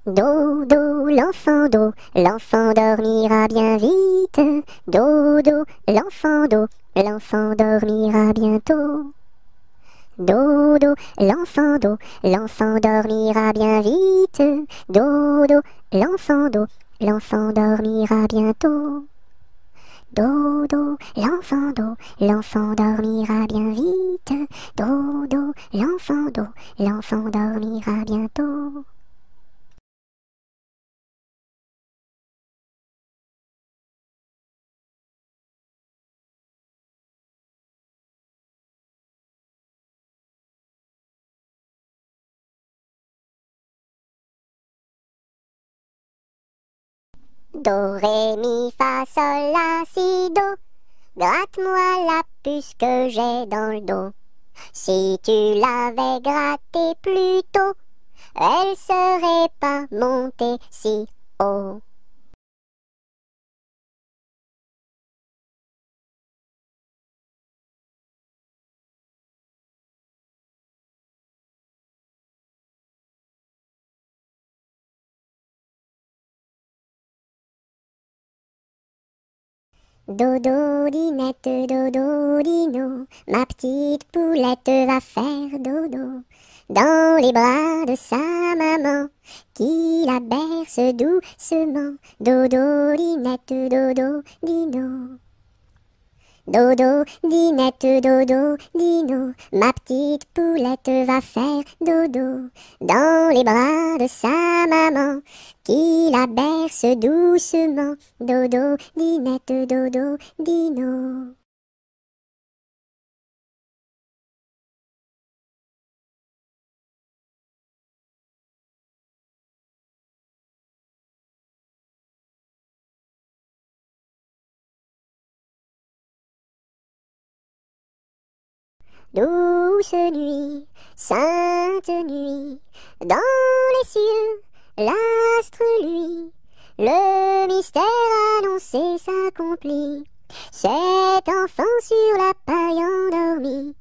Dodo, l'enfant dormira bien vite. Dodo, l'enfant dormira bientôt. Dodo, l'enfant dormira bien vite. Dodo, l'enfant dormira bientôt. Dodo, l'enfant dormira bien vite. Dodo, l'enfant dormira bientôt. Do, ré, mi, fa, sol, la, si, do. Gratte-moi la puce que j'ai dans le dos. Si tu l'avais grattée plus tôt, elle serait pas montée si haut. Dodo, dinette, dodo, dino, ma petite poulette va faire dodo dans les bras de sa maman, qui la berce doucement. Dodo, dinette, dodo, dino. Dodo, dinette, dodo, dino, ma petite poulette va faire dodo dans les bras de sa maman, qui la berce doucement. Dodo, dinette, dodo, dino. Douce nuit, sainte nuit, dans les cieux, l'astre lui, le mystère annoncé s'accomplit. Cet enfant sur la paille endormi.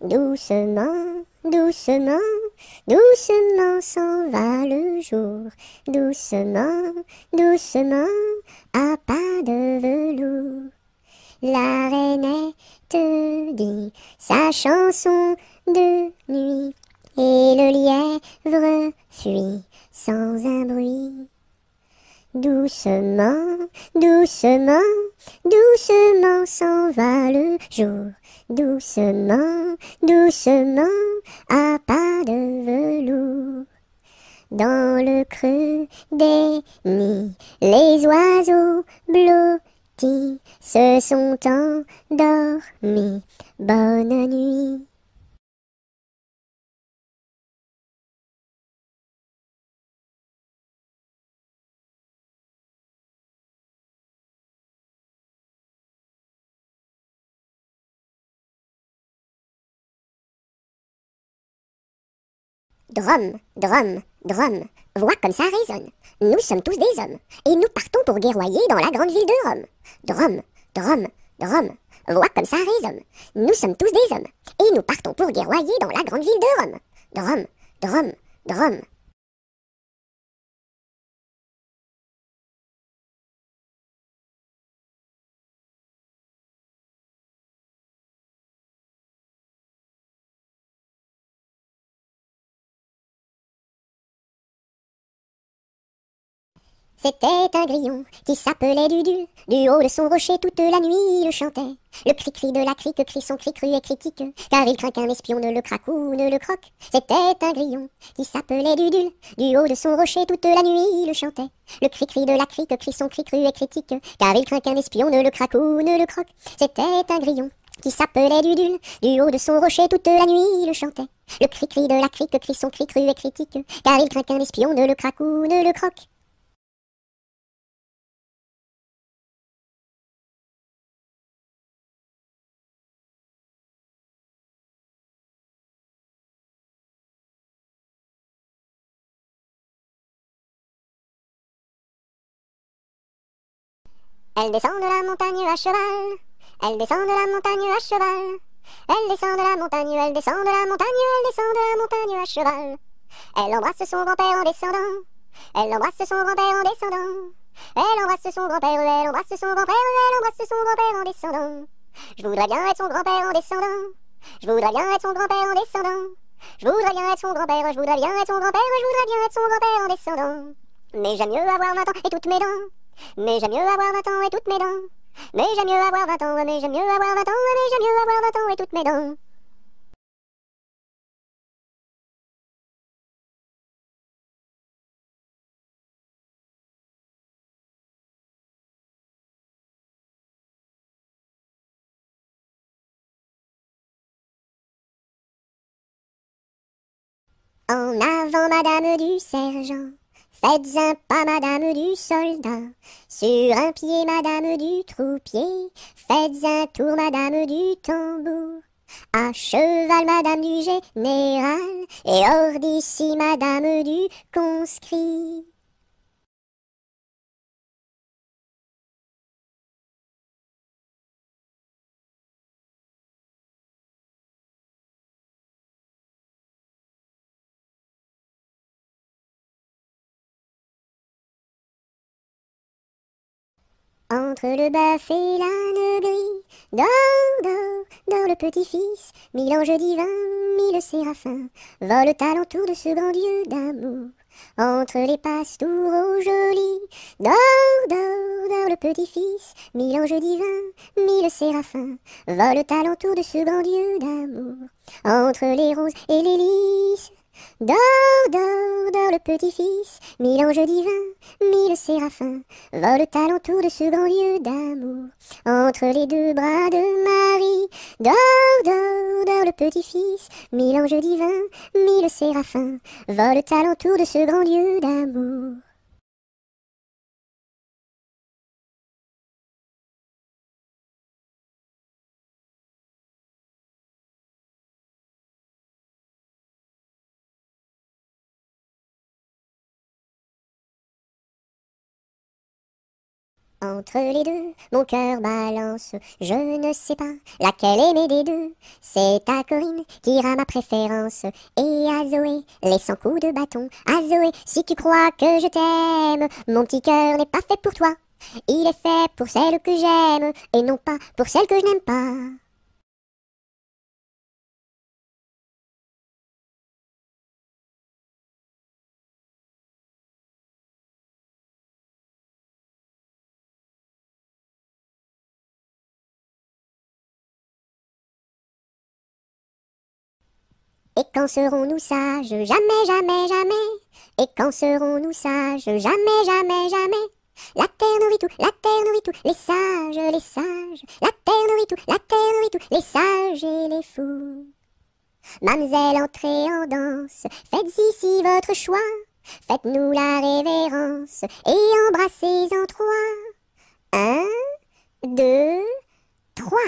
Doucement, doucement, doucement s'en va le jour. Doucement, doucement, à pas de velours. La rainette dit sa chanson de nuit, et le lièvre fuit sans un bruit. Doucement, doucement, doucement s'en va le jour. Doucement, doucement, à pas de velours. Dans le creux des nids, les oiseaux blottis se sont endormis. Bonne nuit. Drum, drum, drum, voix comme ça résonne. Nous sommes tous des hommes, et nous partons pour guerroyer dans la grande ville de Rome. Drum, drum, drum, voix comme ça résonne. Nous sommes tous des hommes, et nous partons pour guerroyer dans la grande ville de Rome. Drum, drum, drum. C'était un grillon qui s'appelait Dudule. Du haut de son rocher toute la nuit il chantait. Le cri-cri de la crique crie son cri cru et critique, car il craint qu'un espion ne le craque ou ne le croque. C'était un grillon qui s'appelait Dudule. Du haut de son rocher toute la nuit il chantait. Le cri-cri de la crique crie son cri cru et critique, car il craint qu'un espion ne le craque ou ne le croque. C'était un grillon qui s'appelait Dudule. Du haut de son rocher toute la nuit il chantait. Le cri-cri de la crique crie son cri cru et critique, car il craint qu'un espion ne le craque ou ne le croque. Elle descend de la montagne à cheval. Elle descend de la montagne à cheval. Elle descend de la montagne, elle descend de la montagne, elle descend de la montagne à cheval. Elle embrasse son grand-père en descendant. Elle embrasse son grand-père en descendant. Elle embrasse son grand-père, elle embrasse son grand-père, elle embrasse son grand-père en descendant. Je voudrais bien être son grand-père en descendant. Je voudrais bien être son grand-père en descendant. Je voudrais bien être son grand-père, je voudrais bien être son grand-père, je voudrais bien être son grand-père en descendant. Mais j'aime mieux avoir 20 ans et toutes mes dents. Mais j'aime mieux avoir 20 ans et toutes mes dents. Mais j'aime mieux avoir 20 ans, mais j'aime mieux avoir 20 ans, mais j'aime mieux avoir 20 ans et toutes mes dents. En avant, madame du sergent. Faites un pas, madame du soldat. Sur un pied, madame du troupier. Faites un tour, madame du tambour. À cheval, madame du général. Et hors d'ici, madame du conscrit. Entre le bœuf et l'âne gris, dors, dors, dors le petit-fils, mille anges divins, mille séraphins, volent alentour de ce grand Dieu d'amour. Entre les pastoureaux jolis, dors, dors, dors le petit-fils, mille anges divins, mille séraphins, volent alentour de ce grand Dieu d'amour. Entre les roses et les lys, dors, dors, dors le petit-fils, mille anges divins, mille séraphins, volent alentour de ce grand lieu d'amour. Entre les deux bras de Marie, dors, dors, dors le petit-fils, mille anges divins, mille séraphins, volent alentour de ce grand lieu d'amour. Entre les deux, mon cœur balance, je ne sais pas laquelle aimer des deux. C'est à Corinne qu'ira ma préférence, et à Zoé les 100 coups de bâton. À Zoé, si tu crois que je t'aime, mon petit cœur n'est pas fait pour toi. Il est fait pour celle que j'aime, et non pas pour celle que je n'aime pas. Et quand serons-nous sages? Jamais, jamais, jamais. Et quand serons-nous sages? Jamais, jamais, jamais. La terre nourrit tout, la terre nourrit tout, les sages, les sages. La terre nourrit tout, la terre nourrit tout, les sages et les fous. Mamselle, entrez en danse, faites ici votre choix. Faites-nous la révérence et embrassez en trois. 1, 2, 3.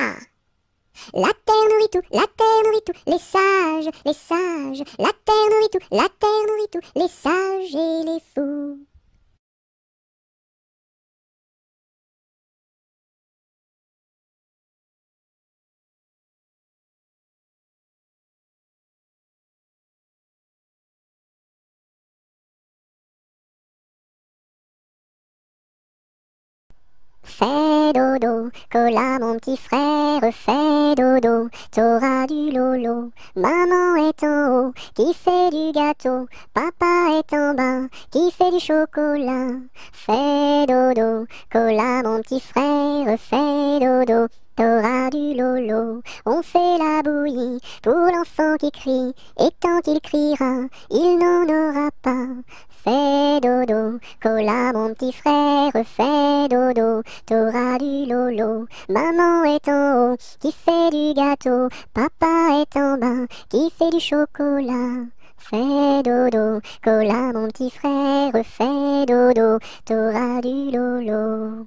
La terre nourrit tout, la terre nourrit tout, les sages, les sages. La terre nourrit tout, la terre nourrit tout, les sages et les fous. Fais dodo, cola mon petit frère, fais dodo, t'auras du lolo. Maman est en haut, qui fait du gâteau, papa est en bas, qui fait du chocolat. Fais dodo, cola mon petit frère, fais dodo, t'auras du lolo. On fait la bouillie pour l'enfant qui crie, et tant qu'il criera, il n'en aura pas. Fais dodo, cola mon petit frère, fais dodo, t'auras du lolo. Maman est en haut, qui fait du gâteau, papa est en bas, qui fait du chocolat. Fais dodo, cola mon petit frère, fais dodo, t'auras du lolo.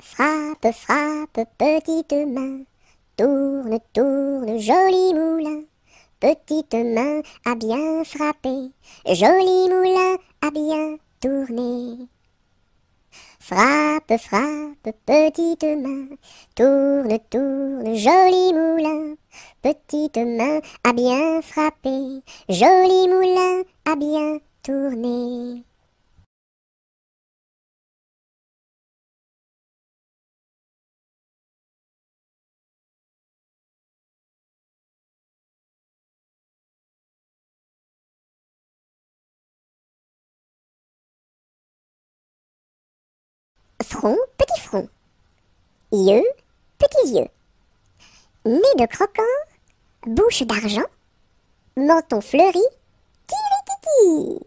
Frappe, frappe, petite main, tourne, tourne, joli moulin. Petite main à bien frapper, joli moulin à bien tourner. Frappe, frappe, petite main, tourne, tourne, joli moulin. Petite main à bien frapper, joli moulin à bien tourner. Front, petit front. Yeux, petits yeux. Nez de croquant, bouche d'argent, menton fleuri, tiri-titi.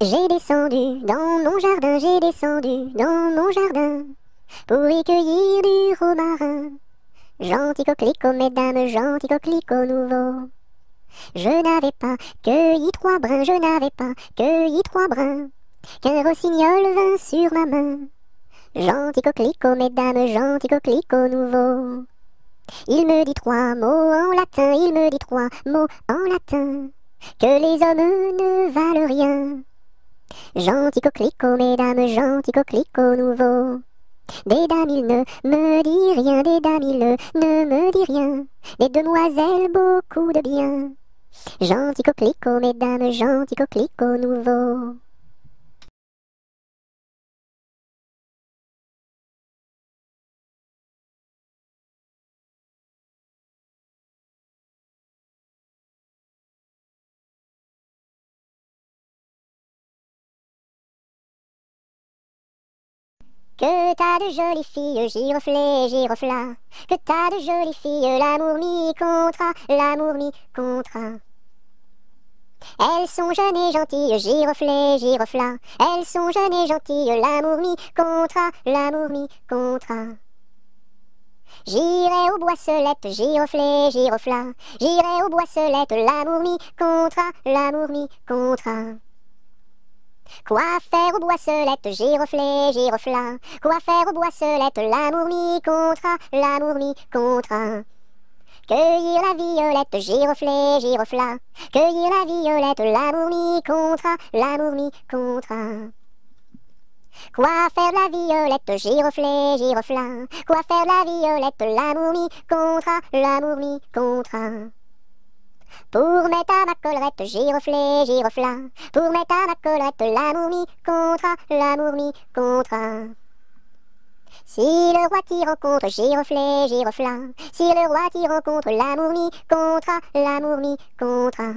J'ai descendu dans mon jardin, j'ai descendu dans mon jardin pour y cueillir du romarin. Gentil coquelicot, mesdames, gentil coquelicot nouveau. Je n'avais pas cueilli 3 brins, je n'avais pas cueilli 3 brins, qu'un rossignol vint sur ma main. Gentil coquelicot, mesdames, gentil coquelicot nouveau. Il me dit 3 mots en latin, il me dit 3 mots en latin, que les hommes ne valent rien. Gentil coquelicot, mesdames, gentil coquelicot nouveau. Des dames, il ne me dit rien, des dames, il ne me dit rien. Des demoiselles, beaucoup de bien. Gentil coquelicot, mesdames, gentil coquelicot nouveau. Que t'as de jolies filles, giroflées, girofla. Que t'as de jolies filles, l'amour mi contra, l'amour mi contra. Elles sont jeunes et gentilles, girofles et giroflard. Elles sont jeunes et gentilles, l'amour mi contra, l'amour mi contra. J'irai aux boisselettes, girofles et giroflard. J'irai aux boisselettes, l'amour mi contra, l'amour mi contra. Quoi faire aux boisselettes, girofles et giroflard? Quoi faire aux boisselettes, l'amour mi contra, l'amour mi contra. Cueillir la violette, girofles et giroflard. Cueillir la violette, l'amour mi contra, l'amour mi contra. Quoi faire la violette, girofles et giroflard? Quoi faire la violette, l'amour mi contra, l'amour mi contra. Pour mettre à ma collerette, girofles et giroflard. Pour mettre à ma collerette, l'amour mi contra, l'amour mi contra. Si le roi t'y rencontre, girofles et giroflard. Si le roi t'y rencontre, l'amour mi contra, l'amour mi contra.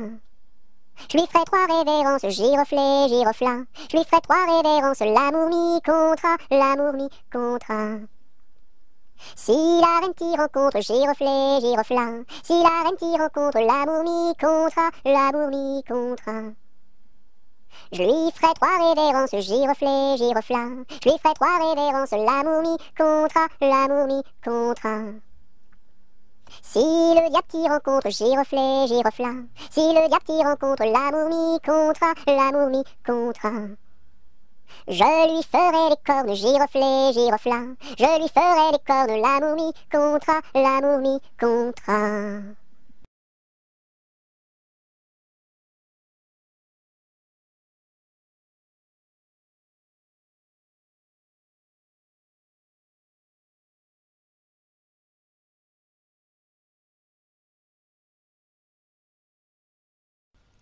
Je lui ferai 3 révérences, girofles et giroflard. Je lui ferai 3 révérences, l'amour mi contra, l'amour mi contra. Si la reine t'y rencontre, girofles et giroflard. Si la reine t'y rencontre, l'amour mi contra, l'amour mi contra. Je lui ferai 3 révérences, girofles et giroflard. Je lui ferai 3 révérences, l'amour mi contra, l'amour mi contra. Si le diable t'y rencontre, girofles et giroflard. Si le diable t'y rencontre, l'amour mi contra, l'amour mi contra. Je lui ferai les cornes, girofles et giroflard. Je lui ferai les cornes, l'amour mi contra, l'amour mi contra.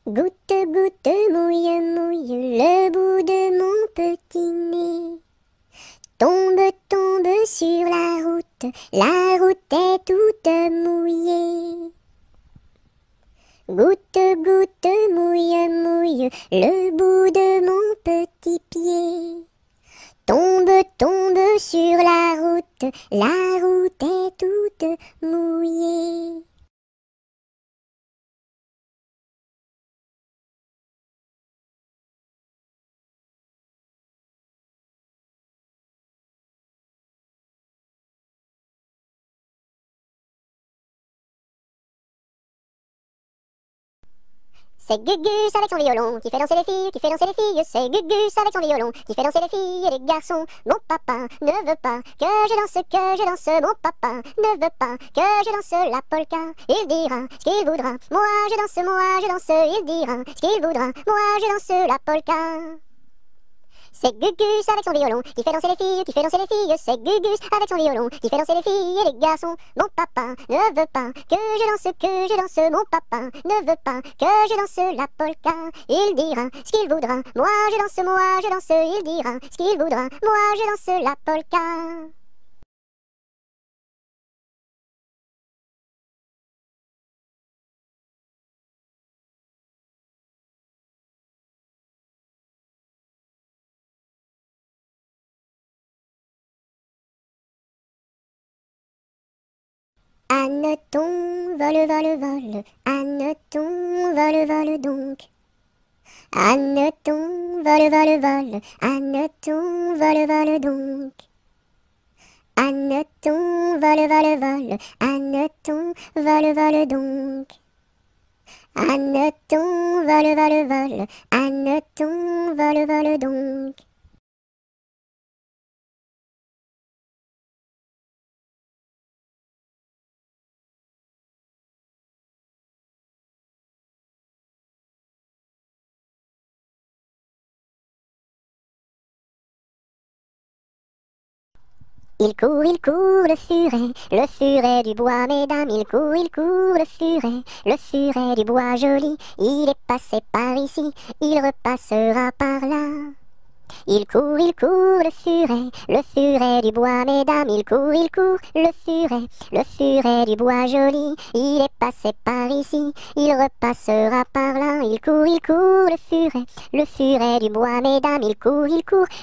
Goutte, goutte, mouille, mouille, le bout de mon petit nez. Tombe, tombe sur la route est toute mouillée. Goutte, goutte, mouille, mouille, le bout de mon petit pied. Tombe, tombe sur la route est toute mouillée. C'est Gugus avec son violon qui fait danser les filles, qui fait danser les filles. C'est Gugus avec son violon qui fait danser les filles et les garçons. Mon papa ne veut pas que je danse. Mon papa ne veut pas que je danse la polka. Il dira ce qu'il voudra. Moi je danse. Il dira ce qu'il voudra. Moi je danse la polka. C'est Gugus avec son violon qui fait danser les filles, qui fait danser les filles. C'est Gugus avec son violon qui fait danser les filles et les garçons. Mon papa ne veut pas que je danse. Mon papa ne veut pas que je danse la polka. Il dira ce qu'il voudra. Moi je danse. Il dira ce qu'il voudra. Moi je danse la polka. Anneton, vole, vole, vole, Anneton, vole, vole donc. Anneton, vole, vole, vole, Anneton, vole, vole donc. Anneton, vole, vole, vole, Anneton, vole, vole donc. Anneton, vole, vole, vole, Anneton, vole, vole donc. Il court, le furet du bois, mesdames. Il court, le furet du bois joli. Il est passé par ici, il repassera par là. Il court, le furet du bois, mesdames. Il court, le furet du bois joli. Il est passé par ici, il repassera par là. Il court, le furet du bois, mesdames. Il court,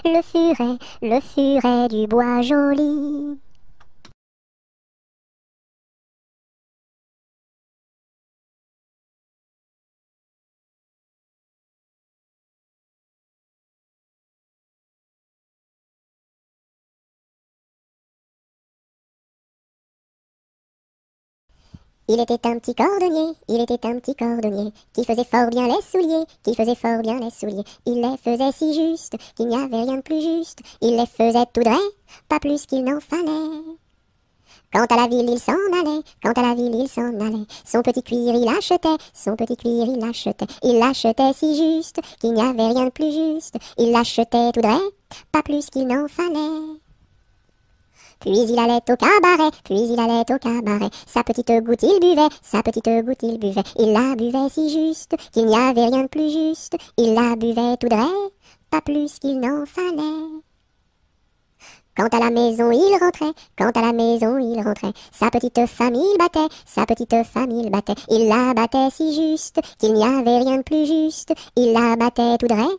le furet du bois joli. Il était un petit cordonnier, il était un petit cordonnier, qui faisait fort bien les souliers, qui faisait fort bien les souliers. Il les faisait si justes, qu'il n'y avait rien de plus juste. Il les faisait tout droit, pas plus qu'il n'en fallait. Quant à la ville, il s'en allait, quant à la ville, il s'en allait. Son petit cuir, il achetait, son petit cuir, il achetait. Il l'achetait si juste, qu'il n'y avait rien de plus juste. Il l'achetait tout droit, pas plus qu'il n'en fallait. Puis il allait au cabaret, puis il allait au cabaret. Sa petite goutte il buvait, sa petite goutte il buvait. Il la buvait si juste, qu'il n'y avait rien de plus juste. Il la buvait tout droit, pas plus qu'il n'en fallait. Quant à la maison il rentrait, quant à la maison il rentrait. Sa petite femme il battait, sa petite femme il battait. Il la battait si juste, qu'il n'y avait rien de plus juste. Il la battait tout droit,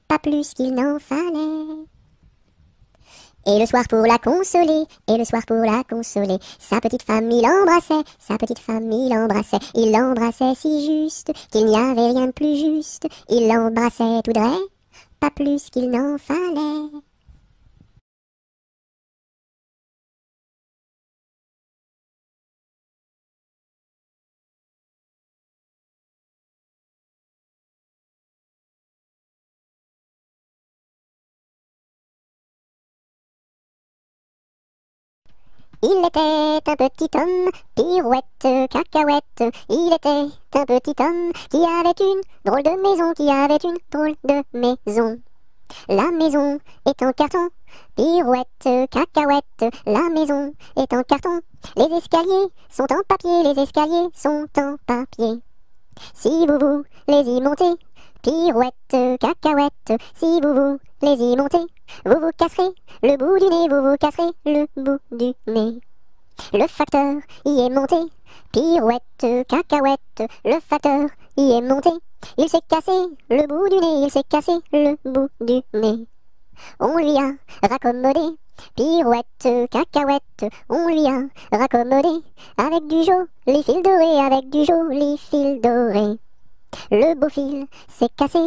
pas plus qu'il n'en fallait. Et le soir pour la consoler, et le soir pour la consoler, sa petite femme il embrassait, sa petite femme il l'embrassait si juste, qu'il n'y avait rien de plus juste, il l'embrassait tout droit, pas plus qu'il n'en fallait. Il était un petit homme, pirouette, cacahuète. Il était un petit homme qui avait une drôle de maison, qui avait une drôle de maison. La maison est en carton, pirouette, cacahuète. La maison est en carton. Les escaliers sont en papier, les escaliers sont en papier. Si vous voulez y monter, pirouette, cacahuète, si vous voulez y monter, vous vous casserez le bout du nez, vous vous casserez le bout du nez. Le facteur y est monté, pirouette, cacahuète, le facteur y est monté. Il s'est cassé le bout du nez, il s'est cassé le bout du nez. On lui a raccommodé, pirouette, cacahuète, on lui a raccommodé, avec du joli fil doré, avec du joli fil doré. Le beau fil s'est cassé,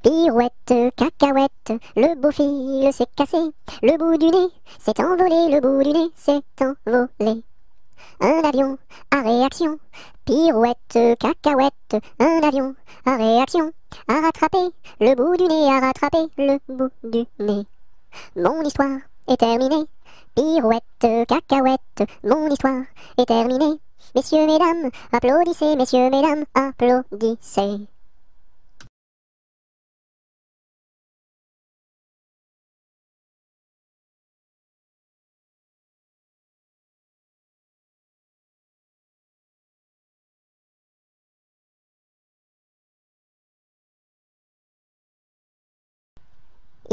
pirouette, cacahuète, le beau fil s'est cassé, le bout du nez s'est envolé, le bout du nez s'est envolé. Un avion à réaction, pirouette, cacahuète, un avion à réaction, a rattrapé le bout du nez, a rattrapé le bout du nez. Mon histoire est terminée, pirouette, cacahuète, mon histoire est terminée. Messieurs, mesdames, applaudissez, messieurs, mesdames, applaudissez.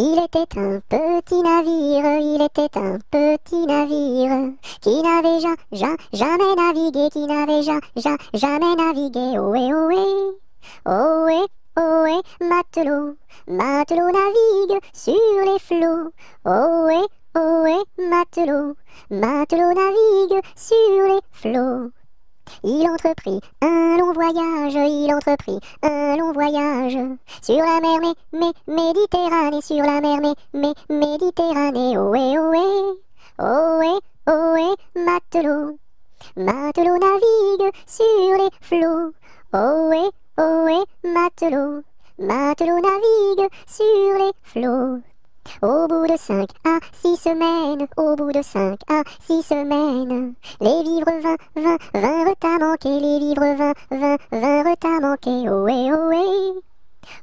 Il était un petit navire, il était un petit navire, qui n'avait jamais navigué, qui n'avait jamais navigué. Ohé, ohé, ohé, ohé, matelot, matelot navigue sur les flots. Ohé, ohé, matelot, matelot navigue sur les flots. Il entreprit un long voyage, il entreprit un long voyage sur la mer Méditerranée, sur la mer Méditerranée. Ohé, ohé, ohé, ohé, matelot, matelot navigue sur les flots. Ohé, ohé, matelot, matelot navigue sur les flots. Au bout de 5 à 6 semaines, au bout de 5 à 6 semaines, les vivres vinrent à manquer, les vivres vinrent à manquer. Ohé, ohé,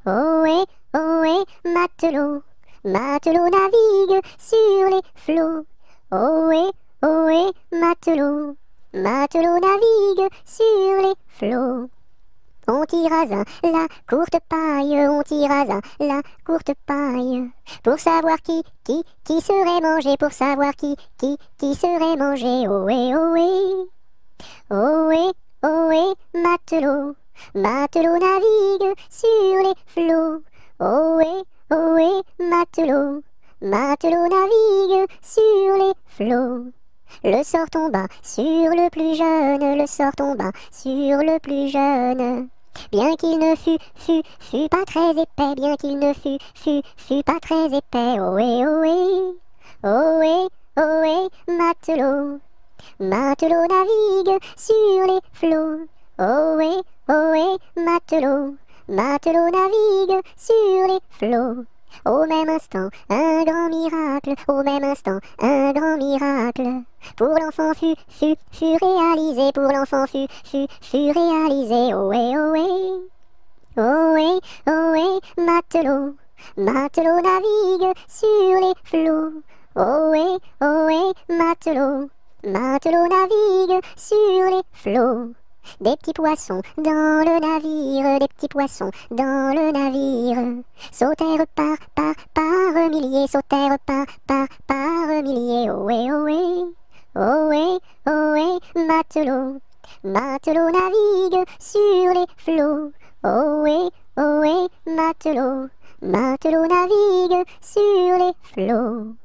ohé, ohé, matelot, matelot navigue sur les flots. Ohé, ohé, matelot, matelot navigue sur les flots. On tirasa la courte paille, on tirasa la courte paille, pour savoir qui serait mangé, pour savoir qui serait mangé. Ohé, ohé, ohé, ohé, matelot, matelot navigue sur les flots. Ohé, ohé, matelot, matelot navigue sur les flots. Le sort tomba sur le plus jeune, le sort tomba sur le plus jeune. Bien qu'il ne fût pas très épais, bien qu'il ne fût pas très épais. Ohé, ohé, ohé, ohé, matelot, matelot navigue sur les flots. Ohé, ohé, matelot, matelot navigue sur les flots. Au même instant, un grand miracle, au même instant, un grand miracle. Pour l'enfant fut réalisé, pour l'enfant fut réalisé. Ohé, ohé, ohé, ohé, matelot, matelot navigue sur les flots. Ohé, ohé, matelot, matelot navigue sur les flots. Des petits poissons dans le navire, des petits poissons dans le navire. Sautèrent par milliers, sautèrent par milliers. Ohé, ohé, ohé, ohé, matelot, matelot navigue sur les flots. Ohé, ohé, matelot, matelot navigue sur les flots.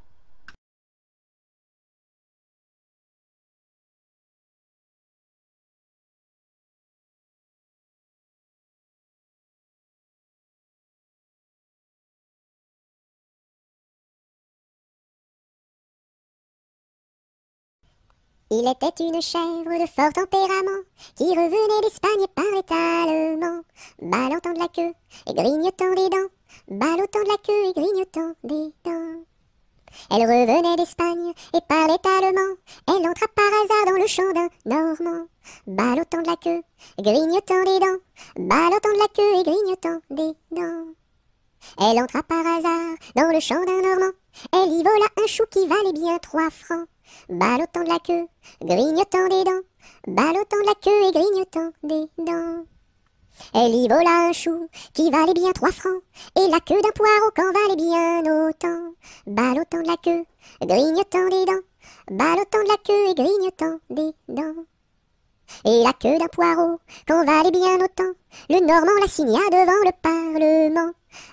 Il était une chèvre de fort tempérament qui revenait d'Espagne et parlait allemand, ballottant de la queue et grignotant des dents, ballottant de la queue et grignotant des dents. Elle revenait d'Espagne et parlait allemand, elle entra par hasard dans le champ d'un Normand, ballottant de la queue, grignotant des dents, ballottant de la queue et grignotant des dents. Elle entra par hasard dans le champ d'un Normand, elle y vola un chou qui valait bien 3 francs. Ballottant de la queue, grignotant des dents, ballottant de la queue et grignotant des dents. Elle y vola un chou qui valait bien 3 francs, et la queue d'un poireau qu'en valait bien autant. Ballottant de la queue, grignotant des dents, ballottant de la queue et grignotant des dents. Et la queue d'un poireau qu'en valait bien autant, le Normand la signa devant le Parlement.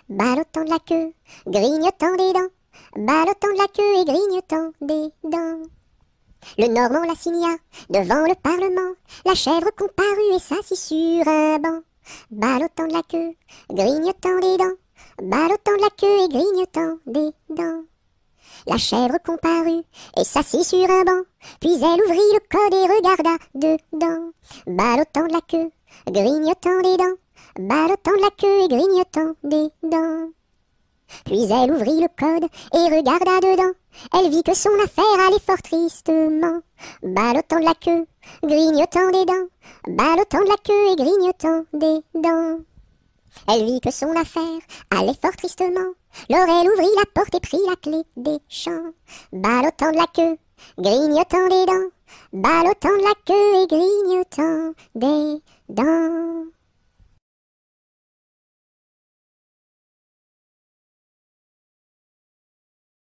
Ballottant de la queue, grignotant des dents, ballottant de la queue et grignotant des dents. Le Normand la signa devant le Parlement, la chèvre comparut et s'assit sur un banc. Ballottant de la queue, grignotant des dents, ballottant de la queue et grignotant des dents. La chèvre comparut et s'assit sur un banc, puis elle ouvrit le code et regarda dedans. Ballottant de la queue, grignotant des dents, ballottant de la queue et grignotant des dents. Puis elle ouvrit le code et regarda dedans. Elle vit que son affaire allait fort tristement. Ballottant de la queue, grignotant des dents, ballottant de la queue et grignotant des dents. Elle vit que son affaire allait fort tristement. Alors elle ouvrit la porte et prit la clé des champs. Ballottant de la queue, grignotant des dents, ballottant de la queue et grignotant des dents.